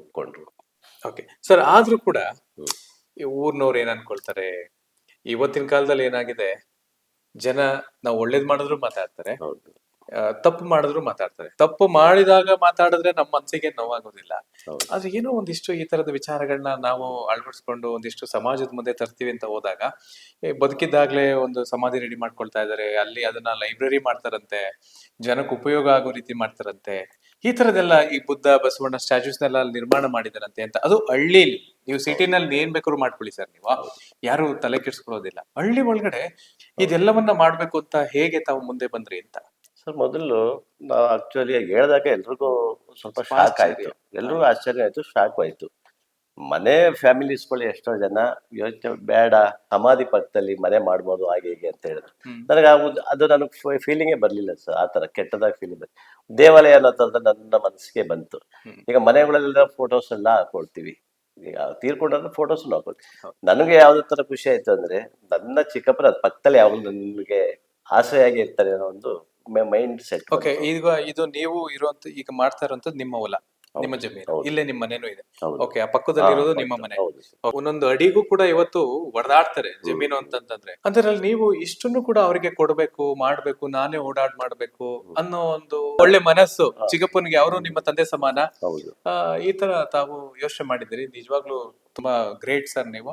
ಒಪ್ಕೊಂಡ್ರು. Okay sir. ಆದ್ರೂ ಕೂಡ ಊರ್ನವ್ರು ಏನ್ ಅನ್ಕೊಳ್ತಾರೆ, ಇವತ್ತಿನ ಕಾಲದಲ್ಲಿ ಏನಾಗಿದೆ, ಜನ ನಾವು ಒಳ್ಳೇದ್ ಮಾಡಿದ್ರು ಮಾತಾಡ್ತಾರೆ, ತಪ್ಪು ಮಾಡಿದ್ರು ಮಾತಾಡ್ತಾರೆ. ತಪ್ಪು ಮಾಡಿದಾಗ ಮಾತಾಡಿದ್ರೆ ನಮ್ಮ ಮನಸ್ಸಿಗೆ ನೋವಾಗೋದಿಲ್ಲ. ಆದ್ರೆ ಏನೋ ಒಂದಿಷ್ಟು ಈ ತರದ ವಿಚಾರಗಳನ್ನ ನಾವು ಅಳವಡಿಸ್ಕೊಂಡು ಒಂದಿಷ್ಟು ಸಮಾಜದ ಮುಂದೆ ತರ್ತೀವಿ ಅಂತ ಹೋದಾಗ, ಬದುಕಿದ್ದಾಗ್ಲೇ ಒಂದು ಸಮಾಧಿ ರೆಡಿ ಮಾಡ್ಕೊಳ್ತಾ ಇದಾರೆ, ಅಲ್ಲಿ ಅದನ್ನ ಲೈಬ್ರರಿ ಮಾಡ್ತಾರಂತೆ, ಜನಕ್ಕೆ ಉಪಯೋಗ ಆಗೋ ರೀತಿ ಮಾಡ್ತಾರಂತೆ. ಈ ತರದೆಲ್ಲ ಈ ಬುದ್ಧ ಬಸವಣ್ಣ ಸ್ಟ್ಯಾಚ್ಯೂಸ್ನೆಲ್ಲ ನಿರ್ಮಾಣ ಮಾಡಿದಾರಂತೆ ಅಂತ. ಅದು ಹಳ್ಳಿಲಿ. ನೀವು ಸಿಟಿನಲ್ಲಿ ಏನ್ ಬೇಕಾದ್ರು ಮಾಡ್ಕೊಳ್ಳಿ ಸರ್, ನೀವು ಯಾರು ತಲೆ ಕೆಡ್ಸ್ಕೊಳ್ಳೋದಿಲ್ಲ. ಹಳ್ಳಿ ಒಳಗಡೆ ಇದೆಲ್ಲವನ್ನ ಮಾಡ್ಬೇಕು ಅಂತ ಹೇಗೆ ತಾವು ಮುಂದೆ ಬಂದ್ರಿ ಅಂತ? ಸರ್, ಮೊದಲು ನಾವು ಆಕ್ಚುಲಿ ಹೇಳಿದಾಗ ಎಲ್ರಿಗೂ ಸ್ವಲ್ಪ ಶಾಕ್ ಆಯ್ತು, ಎಲ್ರಿಗೂ ಆಶ್ಚರ್ಯ ಆಯ್ತು, ಶಾಕ್ ಆಯ್ತು. ಮನೆ ಫ್ಯಾಮಿಲೀಸ್ಗಳು ಎಷ್ಟೋ ಜನ ಯೋಚನೆ, ಬೇಡ ಸಮಾಧಿ ಪಕ್ಕದಲ್ಲಿ ಮನೆ ಮಾಡ್ಬೋದು ಹಾಗೆ ಹೀಗೆ ಅಂತ ಹೇಳಿದ್ರು. ನನಗೆ ಅದು ನನಗೆ ಫೀಲಿಂಗೇ ಬರ್ಲಿಲ್ಲ ಸರ್, ಆ ತರ ಕೆಟ್ಟದಾಗ ಫೀಲಿಂಗ್ ಬಂತು. ದೇವಾಲಯ ಅನ್ನೋದಂದ್ರೆ ನನ್ನ ಮನಸ್ಸಿಗೆ ಬಂತು. ಈಗ ಮನೆಗಳೆಲ್ಲ ಫೋಟೋಸ್ ಎಲ್ಲ ಹಾಕೊಳ್ತೀವಿ, ಈಗ ತೀರ್ಕೊಂಡ್ರೆ ಫೋಟೋಸ್ ಹಾಕೊಳ್ತೀವಿ. ನನಗೆ ಯಾವ್ದು ತರ ಖುಷಿ ಆಯ್ತು ಅಂದ್ರೆ, ನನ್ನ ಚಿಕ್ಕಪ್ಪನ ಪಕ್ಕದಲ್ಲಿ ಯಾವ್ದು ನನಗೆ ಆಸೆಯಾಗಿ ಇರ್ತಾರೆ ಅನ್ನೋ ಒಂದು ಮೈಂಡ್ ಸೆಟ್. ಓಕೆ. ಈಗ ಇದು ನೀವು ಇರುವಂತ ಈಗ ಮಾಡ್ತಾ ಇರುವಂತದ್ದು ನಿಮ್ಮ ಹೊಲ, ನಿಮ್ಮ ಜಮೀನು, ಇಲ್ಲೇ ನಿಮ್ಮ ಮನೇನು ಇದೆ. ಓಕೆ. ಆ ಪಕ್ಕದಲ್ಲಿ ಇರೋದು ನಿಮ್ಮ ಮನೆ. ಒಂದೊಂದು ಅಡಿಗೂ ಕೂಡ ಇವತ್ತು ಹೊಡೆದಾಡ್ತಾರೆ ಜಮೀನು ಅಂತಂದ್ರೆ. ಅದ್ರಲ್ಲಿ ನೀವು ಇಷ್ಟನ್ನು ಕೂಡ ಅವರಿಗೆ ಕೊಡ್ಬೇಕು, ಮಾಡ್ಬೇಕು, ನಾನೇ ಓಡಾಡ್ ಮಾಡ್ಬೇಕು ಅನ್ನೋ ಒಂದು ಒಳ್ಳೆ ಮನಸ್ಸು ಚಿಕ್ಕಪ್ಪನಿಗೆ. ಅವರು ನಿಮ್ಮ ತಂದೆ ಸಮಾನ. ಈ ತರ ತಾವು ಯೋಚನೆ ಮಾಡಿದಿರಿ, ನಿಜವಾಗ್ಲೂ ತುಂಬಾ ಗ್ರೇಟ್ ಸರ್ ನೀವು.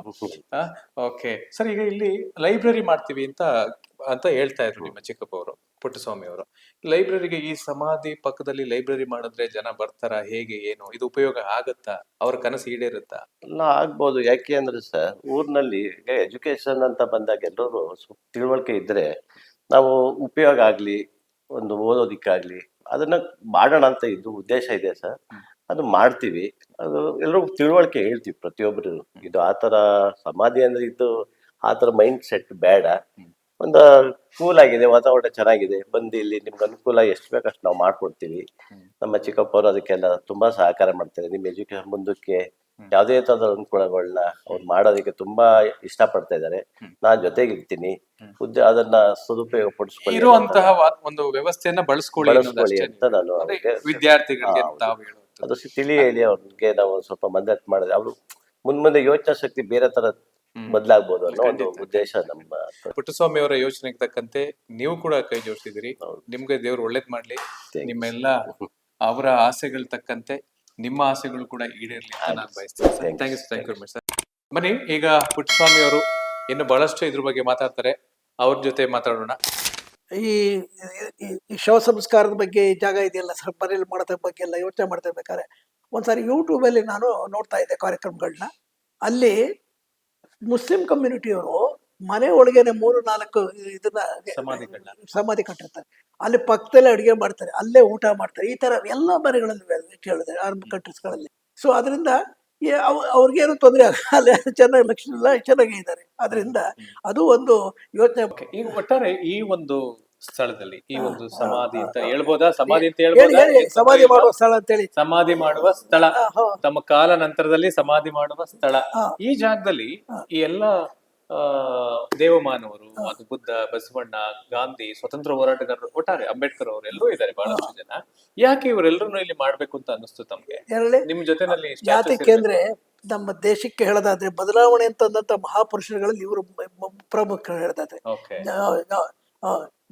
Okay sir. ಈಗ ಇಲ್ಲಿ ಲೈಬ್ರರಿ ಮಾಡ್ತೀವಿ ಅಂತ ಹೇಳ್ತಾ ಇದ್ರು ನಿಮ್ಮ ಚಿಕ್ಕಪ್ಪ ಅವರು. ಪುಟ್ಟಸ್ವಾಮಿ ಅವರು. ಲೈಬ್ರರಿಗೆ ಈ ಸಮಾಧಿ ಪಕ್ಕದಲ್ಲಿ ಲೈಬ್ರರಿ ಮಾಡಿದ್ರೆ ಜನ ಬರ್ತಾರ, ಹೇಗೆ ಏನು ಇದು ಉಪಯೋಗ ಆಗತ್ತಾ, ಅವ್ರ ಕನಸು ಈಡೇರುತ್ತಾ? ಎಲ್ಲ ಆಗ್ಬೋದು. ಯಾಕೆ ಅಂದ್ರೆ ಸರ್, ಊರಿನಲ್ಲಿ ಎಜುಕೇಶನ್ ಅಂತ ಬಂದಾಗ ಎಲ್ಲರೂ ತಿಳುವಳಿಕೆ ಇದ್ರೆ ನಾವು ಉಪಯೋಗ ಆಗ್ಲಿ, ಒಂದು ಓದೋದಿಕ್ಕಾಗ್ಲಿ ಅದನ್ನ ಮಾಡೋಣ ಅಂತ ಇದು ಉದ್ದೇಶ ಇದೆ ಸರ್. ಅದು ಮಾಡ್ತೀವಿ. ಅದು ಎಲ್ರಿಗೂ ತಿಳುವಳಿಕೆ ಹೇಳ್ತೀವಿ ಪ್ರತಿಯೊಬ್ಬರು. ಇದು ಆತರ ಸಮಾಧಿ ಅಂದ್ರೆ ಇದು ಆತರ ಮೈಂಡ್ ಸೆಟ್ ಬೇಡ. ಒಂದು ಕೂಲ್ ಆಗಿದೆ, ವಾತಾವರಣ ಚೆನ್ನಾಗಿದೆ, ಬಂದು ಇಲ್ಲಿ ನಿಮ್ಗೆ ಅನುಕೂಲ ಎಷ್ಟು ಬೇಕಷ್ಟು ನಾವು ಮಾಡ್ಕೊಡ್ತೀವಿ. ನಮ್ಮ ಚಿಕ್ಕಪ್ಪವರು ಅದಕ್ಕೆಲ್ಲ ತುಂಬಾ ಸಹಕಾರ ಮಾಡ್ತಾರೆ. ನಿಮ್ಮ ಎಜುಕೇಶನ್ ಮುಂದಕ್ಕೆ ಯಾವುದೇ ತರದ ಅನುಕೂಲಗಳನ್ನ ಅವ್ರು ಮಾಡೋದಕ್ಕೆ ತುಂಬಾ ಇಷ್ಟಪಡ್ತಾ ಇದ್ದಾರೆ. ನಾನ್ ಜೊತೆಗಿರ್ತೀನಿ. ಅದನ್ನ ಸದುಪಯೋಗ ಪಡಿಸ್ಕೊಳ್ಳಿ ಇರುವಂತಹ ಒಂದು ವ್ಯವಸ್ಥೆಯನ್ನ ಬಳಸ್ಕೊಳ್ಳಿ ಅಂತ ನಾನು ಅವ್ರಿಗೆ ವಿದ್ಯಾರ್ಥಿಗಳಿಗೆ ತಾವು ಹೇಳುವಂಥದ್ದು. ಅದು ತಿಳಿ ಹೇಳಿ ಅವ್ರಿಗೆ ನಾವು ಸ್ವಲ್ಪ ಮದತ್ ಮಾಡಿದ್ರೆ ಅವರು ಮುಂದೆ ಯೋಚನಾ ಶಕ್ತಿ ಬೇರೆ ತರ ಬದಲಾಗ್ಬೋದು ಅನ್ನೋ ಒಂದು ಉದ್ದೇಶ ನಮ್ಮ. ಪುಟ್ಟಸ್ವಾಮಿ ಅವರ ಯೋಚನೆಗೆ ತಕ್ಕಂತೆ ನೀವು ಕೂಡ ಕೈ ಜೋಡಿಸಿದಿರಿ. ಹೌದು. ನಿಮ್ಗೆ ದೇವ್ರು ಒಳ್ಳೇದ್ ಮಾಡ್ಲಿ. ನಿಮ್ಮೆಲ್ಲ ಅವರ ಆಸೆಗಳು ತಕ್ಕಂತೆ ನಿಮ್ಮ ಆಸೆಗಳು ಕೂಡ ಈಡೇರ್ಲಿ ಅಂತ ನಾನು ಬಯಸ್ತೇನೆ. Thank you very much sir. ಬನ್ನಿ, ಈಗ ಪುಟ್ಟಸ್ವಾಮಿ ಅವರು ಇನ್ನು ಬಹಳಷ್ಟು ಇದ್ರ ಬಗ್ಗೆ ಮಾತಾಡ್ತಾರೆ, ಅವ್ರ ಜೊತೆ ಮಾತಾಡೋಣ. ಈ ಈ ಶವ ಸಂಸ್ಕಾರದ ಬಗ್ಗೆ ಈ ಜಾಗ ಇದೆಯಲ್ಲ ಸರ್, ಮನೇಲಿ ಮಾಡೋದ್ರ ಬಗ್ಗೆ ಎಲ್ಲ ಯೋಚನೆ ಮಾಡ್ತಾ ಇರ್ಬೇಕಾದ್ರೆ ಒಂದ್ಸಾರಿ ಯೂಟ್ಯೂಬಲ್ಲಿ ನಾನು ನೋಡ್ತಾ ಇದ್ದೆ ಕಾರ್ಯಕ್ರಮಗಳನ್ನ. ಅಲ್ಲಿ ಮುಸ್ಲಿಂ ಕಮ್ಯುನಿಟಿಯವರು ಮನೆ ಒಳಗೇನೆ 3-4 ಇದನ್ನ ಸಮಾಧಿ ಕಟ್ಟಿರ್ತಾರೆ. ಅಲ್ಲಿ ಪಕ್ಕದಲ್ಲೇ ಅಡುಗೆ ಮಾಡ್ತಾರೆ, ಅಲ್ಲೇ ಊಟ ಮಾಡ್ತಾರೆ. ಈ ತರ ಎಲ್ಲ ಮನೆಗಳಲ್ಲಿ ಕೇಳಿದೆ ಆರ್ಮ್ ಕಂಟ್ರೀಸ್ಗಳಲ್ಲಿ. ಸೊ ಅದರಿಂದ ಅವ್ರಿಗೇನು ತೊಂದರೆ ಆಗಲ್ಲ, ಚೆನ್ನಾಗಿ ಲಕ್ಷಣ ಚೆನ್ನಾಗೇ ಇದ್ದಾರೆ. ಅದರಿಂದ ಅದು ಒಂದು ಯೋಚನೆ. ಈಗ ಒಟ್ಟಾರೆ ಈ ಒಂದು ಸ್ಥಳದಲ್ಲಿ ಈ ಒಂದು ಸಮಾಧಿ ಅಂತ ಹೇಳ್ಬೋದಾ? ಸಮಾಧಿ ಅಂತ ಹೇಳ್ಬೋದಾ? ಸಮಾಧಿ ಮಾಡುವ ಸ್ಥಳ ಅಂತೇಳಿ. ಸಮಾಧಿ ಮಾಡುವ ಸ್ಥಳ, ತಮ್ಮ ಕಾಲ ನಂತರದಲ್ಲಿ ಸಮಾಧಿ ಮಾಡುವ ಸ್ಥಳ. ಈ ಜಾಗದಲ್ಲಿ ಈ ಎಲ್ಲ ದೇವಮಾನವರು, ಅದು ಬುದ್ಧ, ಬಸವಣ್ಣ, ಗಾಂಧಿ, ಸ್ವತಂತ್ರ ಹೋರಾಟಗಾರರು, ಒಟ್ಟಾರೆ ಅಂಬೇಡ್ಕರ್ ಅವರೆಲ್ಲರೂ ಇದ್ದಾರೆ, ಬಹಳಷ್ಟು ಜನ. ಯಾಕೆ ಇವರೆಲ್ಲರೂ ಇಲ್ಲಿ ಮಾಡ್ಬೇಕು ಅಂತ ಅನಿಸ್ತು ತಮ್ಗೆ? ನಿಮ್ ಜೊತೆನಲ್ಲಿ ಯಾತಕ್ಕೆ ಅಂದ್ರೆ ನಮ್ಮ ದೇಶಕ್ಕೆ ಹೇಳೋದಾದ್ರೆ ಬದಲಾವಣೆ ಅಂತಂದಂತ ಮಹಾಪುರುಷರುಗಳಲ್ಲಿ ಇವರು ಪ್ರಮುಖ ಹೇಳೋದಾದ್ರೆ.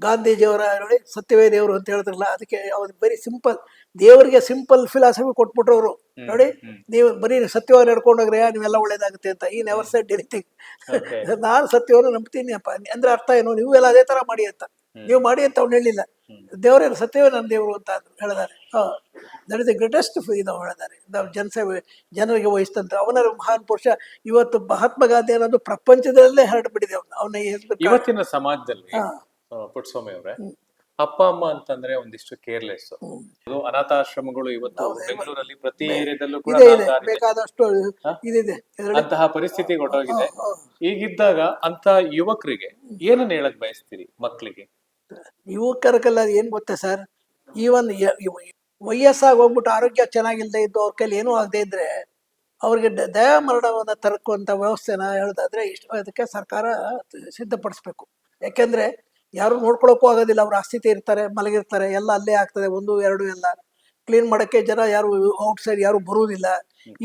ಗಾಂಧೀಜಿಯವರ ನೋಡಿ ಸತ್ಯವೇ ದೇವರು ಅಂತ ಹೇಳಿದ್ರಲ್ಲ, ಅದಕ್ಕೆ ಅವ್ರು ಬರೀ ಸಿಂಪಲ್ ದೇವರಿಗೆ ಸಿಂಪಲ್ ಫಿಲಾಸಫಿ ಕೊಟ್ಬಿಟ್ರು ಅವರು. ನೋಡಿ, ನೀವು ಬರೀ ಸತ್ಯವಾಗಿ ನಡ್ಕೊಂಡೋಗ್ರೆ ನೀವೆಲ್ಲ ಒಳ್ಳೇದಾಗುತ್ತೆ ಅಂತ. ಈ ನೆವರ್ ಸೆಡ್ ಎನಿಥಿಂಗ್. ನಾನು ಸತ್ಯವನ್ನು ನಂಬ್ತೀನಿ ಅಪ್ಪ ಅಂದ್ರೆ ಅರ್ಥ ಏನು, ನೀವೆಲ್ಲ ಅದೇ ತರ ಮಾಡಿ ಅಂತ. ನೀವು ಮಾಡಿ ಅಂತ ಅವ್ನು ಹೇಳಿಲ್ಲ. ದೇವರೇನು ಸತ್ಯವೇ ನನ್ನ ದೇವರು ಅಂತ ಹೇಳಿದಾರೆ. ದಟ್ ಇಸ್ ದ ಗ್ರೇಟೆಸ್ಟ್ ಇದು ಹೇಳಿದ್ದಾರೆ. ನಾವು ಜನರಿಗೆ ವಹಿಸ್ತಂತ ಅವನ ಮಹಾನ್ ಪುರುಷ. ಇವತ್ತು ಮಹಾತ್ಮ ಗಾಂಧಿ ಅನ್ನೋದು ಪ್ರಪಂಚದಲ್ಲೇ ಹರಡ್ಬಿಟ್ಟಿದೆ. ಅವನ ಇವತ್ತಿನ ಸಮಾಜದಲ್ಲಿ ಪುಟ್ಟಸ್ವಾಮಿ ಅವರೇ, ಅಪ್ಪ ಅಮ್ಮ ಅಂತಂದ್ರೆ ಒಂದಿಷ್ಟು ಕೇರ್ಲೆಸ್. ಅನಾಥಾಶ್ರಮಗಳು ಇವತ್ತು ಬೆಂಗಳೂರಲ್ಲಿ ಪ್ರತಿ ಏರಿಯಾದಲ್ಲೂ ಕೂಡ ಬೇಕಾದಷ್ಟು ಇದಿದೆ. ಅಂತಹ ಪರಿಸ್ಥಿತಿ ಹೊರಟೋಗಿದೆ. ಈಗಿದ್ದಾಗ ಅಂತ ಯುವಕರಿಗೆ ಏನನ್ನ ಹೇಳಕ್ ಬಯಸ್ತೀರಿ ಮಕ್ಕಳಿಗೆ? ಯುವಕರಿಗೆಲ್ಲ ಏನ್ ಗೊತ್ತಾ ಸರ್, ಈವನ್ ವಯಸ್ಸಾಗಿ ಹೋಗ್ಬಿಟ್ಟು ಆರೋಗ್ಯ ಚೆನ್ನಾಗಿಲ್ದೇ ಇದ್ದು ಅವ್ರ ಕೈಲಿ ಏನೂ ಆಗದೆ ಇದ್ರೆ ಅವ್ರಿಗೆ ದಯಾಮರಣವನ್ನ ತರಕುವಂತ ವ್ಯವಸ್ಥೆನ ಹೇಳೋದಾದ್ರೆ ಅದಕ್ಕೆ ಸರ್ಕಾರ ಸಿದ್ಧಪಡಿಸ್ಬೇಕು. ಯಾಕೆಂದ್ರೆ ಯಾರು ನೋಡ್ಕೊಳಕ್ಕೂ ಆಗೋದಿಲ್ಲ. ಅವ್ರ ಆಸ್ಥಿತಿ ಇರ್ತಾರೆ, ಮಲಗಿರ್ತಾರೆ, ಎಲ್ಲ ಅಲ್ಲೇ ಆಗ್ತದೆ. 1-2 ಎಲ್ಲ ಕ್ಲೀನ್ ಮಾಡಕ್ಕೆ ಜನ ಯಾರು ಔಟ್ಸೈಡ್ ಯಾರು ಬರುವುದಿಲ್ಲ.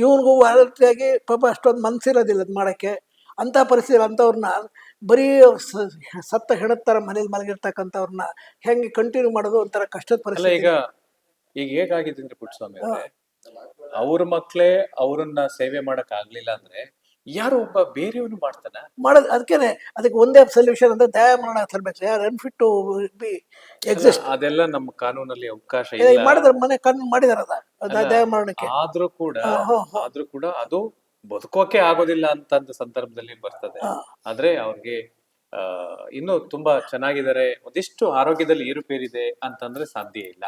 ಇವನ್ಗೂ ವಾರತಿಯಾಗಿ ಪಾಪ ಅಷ್ಟೊಂದು ಮನ್ಸಿರೋದಿಲ್ಲ ಅದ್ ಮಾಡಕ್ಕೆ. ಅಂತ ಪರಿಸ್ಥಿತಿ ಅಂತವ್ರನ್ನ ಬರೀ ಸತ್ತ ಹೆಣದ ತರ ಮನೇಲಿ ಮಲಗಿರ್ತಕ್ಕಂಥವ್ರನ್ನ ಹೆಂಗೆ ಕಂಟಿನ್ಯೂ ಮಾಡೋದು ಒಂಥರ ಕಷ್ಟದ ಪರಿಸ್ಥಿತಿ. ಈಗ ಹೇಗಾಗಿದೆ ಅಂದ್ರೆ ಪುಟ್ಟಸ್ವಾಮಿ ಅವರೇ, ಅವ್ರ ಮಕ್ಳೇ ಅವ್ರನ್ನ ಸೇವೆ ಮಾಡಕ್ ಆಗ್ಲಿಲ್ಲ ಅಂದ್ರೆ ಯಾರು ಒಬ್ಬ ಬೇರೆಯವನು ಮಾಡ್ತಾನ ಮಾಡೋದು. ಅದಕ್ಕೆ ಒಂದೇ ಸೊಲ್ಯೂಷನ್ ಅಂದ್ರೆ ದಯಾಮರಣ ತರಬೇಕು. ಯಾರು ಅನ್ಫಿಟ್ ಟು ಬಿ ಎಕ್ಸಿಸ್ಟ್. ಅದೆಲ್ಲ ನಮ್ಮ ಕಾನೂನಲ್ಲಿ ಅವಕಾಶ ಇಲ್ಲ. ಮಾಡಿದ್ರೆ ಮನೆ ಕಾನೂನು ಮಾಡಿದಾರದ ದಯಾಮರಣಕ್ಕೆ. ಆದ್ರೂ ಕೂಡ ಅದು ಬದುಕೋಕೆ ಆಗೋದಿಲ್ಲ ಅಂತ ಸಂದರ್ಭದಲ್ಲಿ ಬರ್ತದೆ. ಆದ್ರೆ ಅವ್ರಿಗೆ ಇನ್ನೂ ತುಂಬಾ ಚೆನ್ನಾಗಿದ್ದಾರೆ, ಒಂದಿಷ್ಟು ಆರೋಗ್ಯದಲ್ಲಿ ಏರುಪೇರಿದೆ ಅಂತಂದ್ರೆ ಸಾಧ್ಯ ಇಲ್ಲ.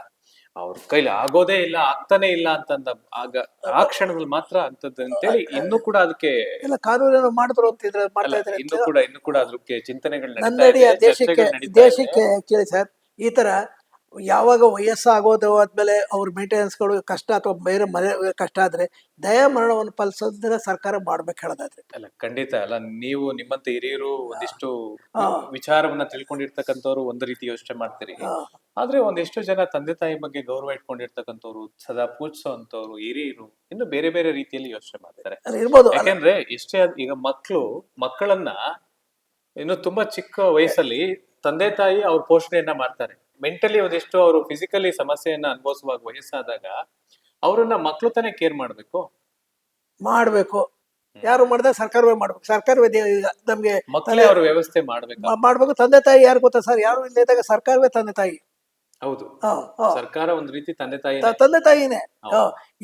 ಅವ್ರ ಕೈಲಿ ಆಗೋದೇ ಇಲ್ಲ, ಆಗ್ತಾನೆ ಇಲ್ಲ ಅಂತಂದ ಆಗ ಆ ಕ್ಷಣದಲ್ಲಿ ಮಾತ್ರ ಅಂತದ್ದು ಅಂತೇಳಿ ಇನ್ನೂ ಕೂಡ ಅದಕ್ಕೆ ಕಾನೂನು ಮಾಡಿದ್ರು ಅಂತಿದ್ರೆ ಮಾಡ್ತಾ ಇದ್ರೆ ಇನ್ನು ಕೂಡ ಅದಕ್ಕೆ ಚಿಂತನೆಗಳು ದೇಶಕ್ಕೆ ಕೇಳಿ ಸರ್. ಈ ತರ ಯಾವಾಗ ವಯಸ್ಸಾಗೋದು ಆದ್ಮೇಲೆ ಅವ್ರ ಮೇಂಟೆನೆನ್ಸ್ಗಳು ಕಷ್ಟ ಅಥವಾ ಬೇರೆ ಮನೆ ಕಷ್ಟ ಆದ್ರೆ ದಯಾಮರಣವನ್ನು ಪಾಲಿಸೋದನ್ನ ಸರ್ಕಾರ ಮಾಡ್ಬೇಕು ಹೇಳೋದಾದ್ರೆ. ಅಲ್ಲ, ಖಂಡಿತ ಅಲ್ಲ. ನೀವು ನಿಮ್ಮಂತ ಹಿರಿಯರು ಒಂದಿಷ್ಟು ವಿಚಾರವನ್ನ ತಿಳ್ಕೊಂಡಿರ್ತಕ್ಕಂಥವ್ರು ಒಂದು ರೀತಿ ಯೋಚನೆ ಮಾಡ್ತೀರಿ. ಆದ್ರೆ ಒಂದಿಷ್ಟು ಜನ ತಂದೆ ತಾಯಿ ಬಗ್ಗೆ ಗೌರವ ಇಟ್ಕೊಂಡಿರ್ತಕ್ಕಂಥವ್ರು, ಸದಾ ಪೂಜಿಸೋ ಅಂತವ್ರು, ಹಿರಿಯರು ಇನ್ನು ಬೇರೆ ಬೇರೆ ರೀತಿಯಲ್ಲಿ ಯೋಚನೆ ಮಾಡ್ತಾರೆ. ಯಾಕೆಂದ್ರೆ ಎಷ್ಟೇ ಈಗ ಮಕ್ಕಳನ್ನ ಇನ್ನು ತುಂಬಾ ಚಿಕ್ಕ ವಯಸ್ಸಲ್ಲಿ ತಂದೆ ತಾಯಿ ಅವ್ರ ಪೋಷಣೆಯನ್ನ ಮಾಡ್ತಾರೆ. ಮೆಂಟಲಿ ಒಂದಿಷ್ಟು ಅವರು ಫಿಸಿಕಲಿ ಸಮಸ್ಯೆಯನ್ನ ಅನುಭವಿಸುವಾಗ ವಯಸ್ಸಾದಾಗ ಅವ್ರನ್ನ ಮಕ್ಳು ತಾನೇ ಕೇರ್ ಮಾಡ್ಬೇಕು. ಯಾರು ಮಾಡಿದ್ರೆ ಸರ್ಕಾರವೇ ಮಾಡ್ಬೇಕು. ಸರ್ಕಾರವೇ ನಮ್ಗೆ ಮಕ್ಕಳೇ ಅವ್ರ ವ್ಯವಸ್ಥೆ ಮಾಡ್ಬೇಕಾ? ಮಾಡ್ಬೇಕು. ತಂದೆ ತಾಯಿ ಯಾರು ಗೊತ್ತಾ ಸರ್, ಯಾರು ಇಲ್ಲದಾಗ ಸರ್ಕಾರವೇ ತಂದೆ ತಾಯಿ. ಹೌದು, ಹ, ಹ. ಸರ್ಕಾರ ಒಂದ್ ರೀತಿ ತಂದೆ ತಾಯಿ. ತಂದೆ ತಾಯಿನೇ.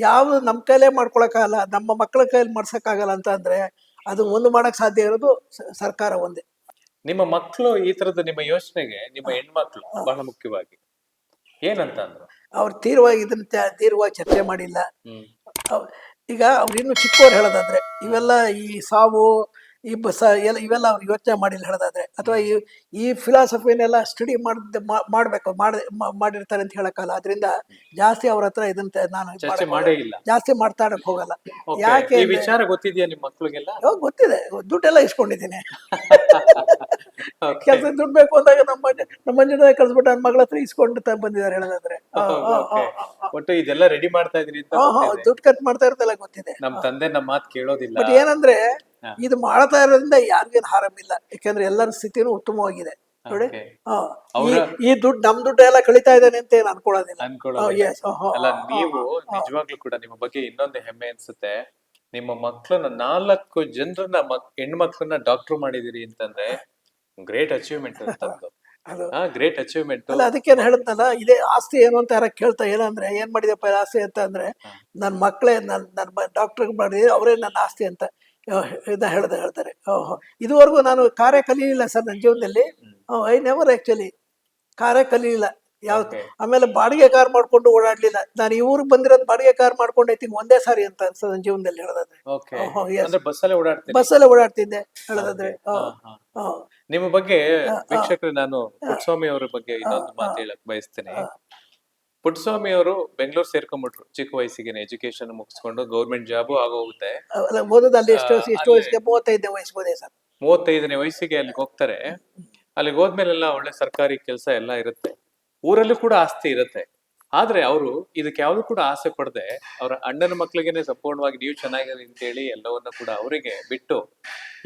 ಯಾವ್ದು ನಮ್ ಕೈಲೇ ಮಾಡ್ಕೊಳಕ್ಕಾಗಲ್ಲ, ನಮ್ಮ ಮಕ್ಕಳ ಕೈಲಿ ಮಾಡ್ಸಕ್ಕಾಗಲ್ಲ ಅಂತ ಅಂದ್ರೆ ಅದು ಒಂದು ಮಾಡಕ್ ಸಾಧ್ಯ ಇರೋದು ಸರ್ಕಾರ ಒಂದೇ. ನಿಮ್ಮ ಮಕ್ಕಳು ಈ ತರದ ನಿಮ್ಮ ಯೋಚನೆಗೆ ನಿಮ್ಮ ಹೆಣ್ಮಕ್ಳು ಬಹಳ ಮುಖ್ಯವಾಗಿ ಏನಂತ ಅಂದ್ರು? ಅವ್ರು ತೀವ್ರವಾಗಿ ಇದನ್ನ ತೀವ್ರವಾಗಿ ಚರ್ಚೆ ಮಾಡಿಲ್ಲ. ಈಗ ಅವ್ರು ಇನ್ನು ಚಿಕ್ಕವ್ರು ಹೇಳೋದಾದ್ರೆ ಇವೆಲ್ಲ ಈ ಸಾವು ಈ ಎಲ್ಲ ಇವೆಲ್ಲ ಅವ್ರು ಯೋಚನೆ ಮಾಡಿಲ್ಲ ಹೇಳೋದಾದ್ರೆ, ಅಥವಾ ಈ ಫಿಲಾಸಫಿನೆಲ್ಲ ಸ್ಟಡಿ ಮಾಡ್ಬೇಕು ಮಾಡಿರ್ತಾರೆ ಅಂತ ಹೇಳಕ್ಕಲ್ಲ. ಅದರಿಂದ ಜಾಸ್ತಿ ಅವ್ರ ಹತ್ರ ಇದನ್ನ ನಾನು ಜಾಸ್ತಿ ಮಾತಾಡಕ್ ಹೋಗಲ್ಲ. ಯಾಕೆ ಈ ವಿಚಾರ ಗೊತ್ತಿದ್ಯಾ ನಿಮ್ಮ ಮಕ್ಳಿಗೆಲ್ಲ? ಗೊತ್ತಿದೆ, ದುಡ್ಡೆಲ್ಲ ಇಸ್ಕೊಂಡಿದ್ದೀನಿ. ಕೆಲಸ ದುಡ್ಡು ಬೇಕು ಅಂದಾಗ ನಮ್ಮ ಮಂಜುನಾಥ ಕಳ್ಸ್ಬಿಟ್ಟು ನನ್ನ ಮಗಳ ಹತ್ರ ಇಸ್ಕೊಂಡು ಬಂದಿದ್ದಾರೆ ಹೇಳೋದಾದ್ರೆ. ಒಟ್ಟು ಇದೆಲ್ಲ ರೆಡಿ ಮಾಡ್ತಾ ಇದ್ರಿ ಅಂತ ದುಡ್ಡು ಖರ್ಚು ಮಾಡ್ತಾ ಇರೋದೆಲ್ಲ ಗೊತ್ತಿದೆ. ನಮ್ ತಂದೆ ನಮ್ಮ ಮಾತು ಕೇಳೋದಿಲ್ಲ. ಬಟ್ ಏನಂದ್ರೆ ಇದು ಮಾಡ್ತಾ ಇರೋದ್ರಿಂದ ಯಾರಿಗೇನು ಆರಾಮಿಲ್ಲ, ಯಾಕಂದ್ರೆ ಎಲ್ಲರ ಸ್ಥಿತಿನೂ ಉತ್ತಮವಾಗಿದೆ ನೋಡಿ. ಈ ದುಡ್ಡು ನಮ್ ದುಡ್ಡು ಎಲ್ಲ ಕಳೀತಾ ಇದ್ದಾನೆ ಅಂತ ಏನು ಅನ್ಕೊಳ್ಳೋದಿಲ್ಲ. ಅಲ್ಲ, ನೀವು ನಿಜವಾಗ್ಲೂ ಕೂಡ ನಿಮ್ಮ ಬಗ್ಗೆ ಇನ್ನೊಂದು ಹೆಮ್ಮೆ ಅನ್ಸುತ್ತೆ. ನಿಮ್ಮ ಮಕ್ಳನ್ನ 4 ಜನರನ್ನ ಹೆಣ್ಮಕ್ಳನ್ನ ಡಾಕ್ಟರ್ ಮಾಡಿದಿರಿ ಅಂತಂದ್ರೆ ಗ್ರೇಟ್ ಅಚೀವ್ಮೆಂಟ್ ಅಂತಂದು. Great achievement. ಅಲ್ಲ, ಅದಕ್ಕೇನು ಹೇಳಿದ್ನಲ್ಲ, ಇದೇ ಆಸ್ತಿ ಏನು ಅಂತ ಯಾರ ಕೇಳ್ತಾ ಏನಂದ್ರೆ ಏನ್ ಮಾಡಿದಪ್ಪ ಆಸ್ತಿ ಅಂತ ಅಂದ್ರೆ ನನ್ನ ಮಕ್ಕಳೇ ನನ್ನ ಡಾಕ್ಟರ್ ಮಾಡಿದ್ರೆ ಅವರೇ ನನ್ನ ಆಸ್ತಿ ಅಂತ ಹೇಳ್ತಾರೆ. ಇದುವರೆಗೂ ನಾನು ಕಾರ್ಯ ಕಲೀಲಿಲ್ಲ ಸರ್ ನನ್ನ ಜೀವನದಲ್ಲಿ. ಐ ನೆವರ್ ಆಕ್ಚುಲಿ ಕಾರೇ ಕಲೀಲಿಲ್ಲ ಯಾವ್ದು. ಆಮೇಲೆ ಬಾಡಿಗೆ ಕಾರ್ ಮಾಡ್ಕೊಂಡು ಓಡಾಡ್ಲಿಲ್ಲ ನಾನು. ಈ ಊರಿಗೆ ಬಂದಿರೋದು ಬಾಡಿಗೆ ಕಾರ್ ಮಾಡ್ಕೊಂಡು ಐತಿ ಒಂದೇ ಸಾರಿ ಅಂತ ಅನ್ಸದ ನನ್ನ ಜೀವನದಲ್ಲಿ ಹೇಳೋದಾದ್ರೆ. ಬಸ್ಸಲ್ಲೇ ಓಡಾಡ್ತಿದ್ದೆ ಹೇಳೋದಾದ್ರೆ. ನಿಮ್ಮ ಬಗ್ಗೆ ವೀಕ್ಷಕರು, ನಾನು ಪುಟ್ಟಸ್ವಾಮಿ ಅವರ ಬಗ್ಗೆ ಇನ್ನೊಂದು ಮಾತು ಹೇಳಕ್ ಬಯಸ್ತೇನೆ. ಪುಟ್ಟಸ್ವಾಮಿ ಅವರು ಬೆಂಗಳೂರು ಸೇರ್ಕೊಂಡ್ಬಿಟ್ರು ಚಿಕ್ಕ ವಯಸ್ಸಿಗೆ. ಎಜುಕೇಶನ್ ಮುಗಿಸ್ಕೊಂಡು ಗೌರ್ಮೆಂಟ್ ಜಾಬು ಆಗೋಗುತ್ತೆ. ಓದೋದಲ್ಲಿ ಎಷ್ಟು ವಯಸ್ಸಿಗೆ? 35ನೇ ವಯಸ್ಸಿಗೆ ಸರ್. 35ನೇ ವಯಸ್ಸಿಗೆ ಅಲ್ಲಿಗೆ ಹೋಗ್ತಾರೆ. ಅಲ್ಲಿಗೆ ಹೋದ್ಮೇಲೆಲ್ಲ ಒಳ್ಳೆ ಸರ್ಕಾರಿ ಕೆಲಸ ಎಲ್ಲ ಇರುತ್ತೆ. ಊರಲ್ಲೂ ಕೂಡ ಆಸ್ತಿ ಇರುತ್ತೆ. ಆದ್ರೆ ಅವರು ಇದಕ್ಕೆ ಯಾವ್ದು ಕೂಡ ಆಸೆ ಪಡದೆ ಅವರ ಅಣ್ಣನ ಮಕ್ಳಿಗೆನೆ ಸಂಪೂರ್ಣವಾಗಿ ನೀವು ಚೆನ್ನಾಗಿರಿ ಅಂತ ಹೇಳಿ ಎಲ್ಲವನ್ನ ಕೂಡ ಅವರಿಗೆ ಬಿಟ್ಟು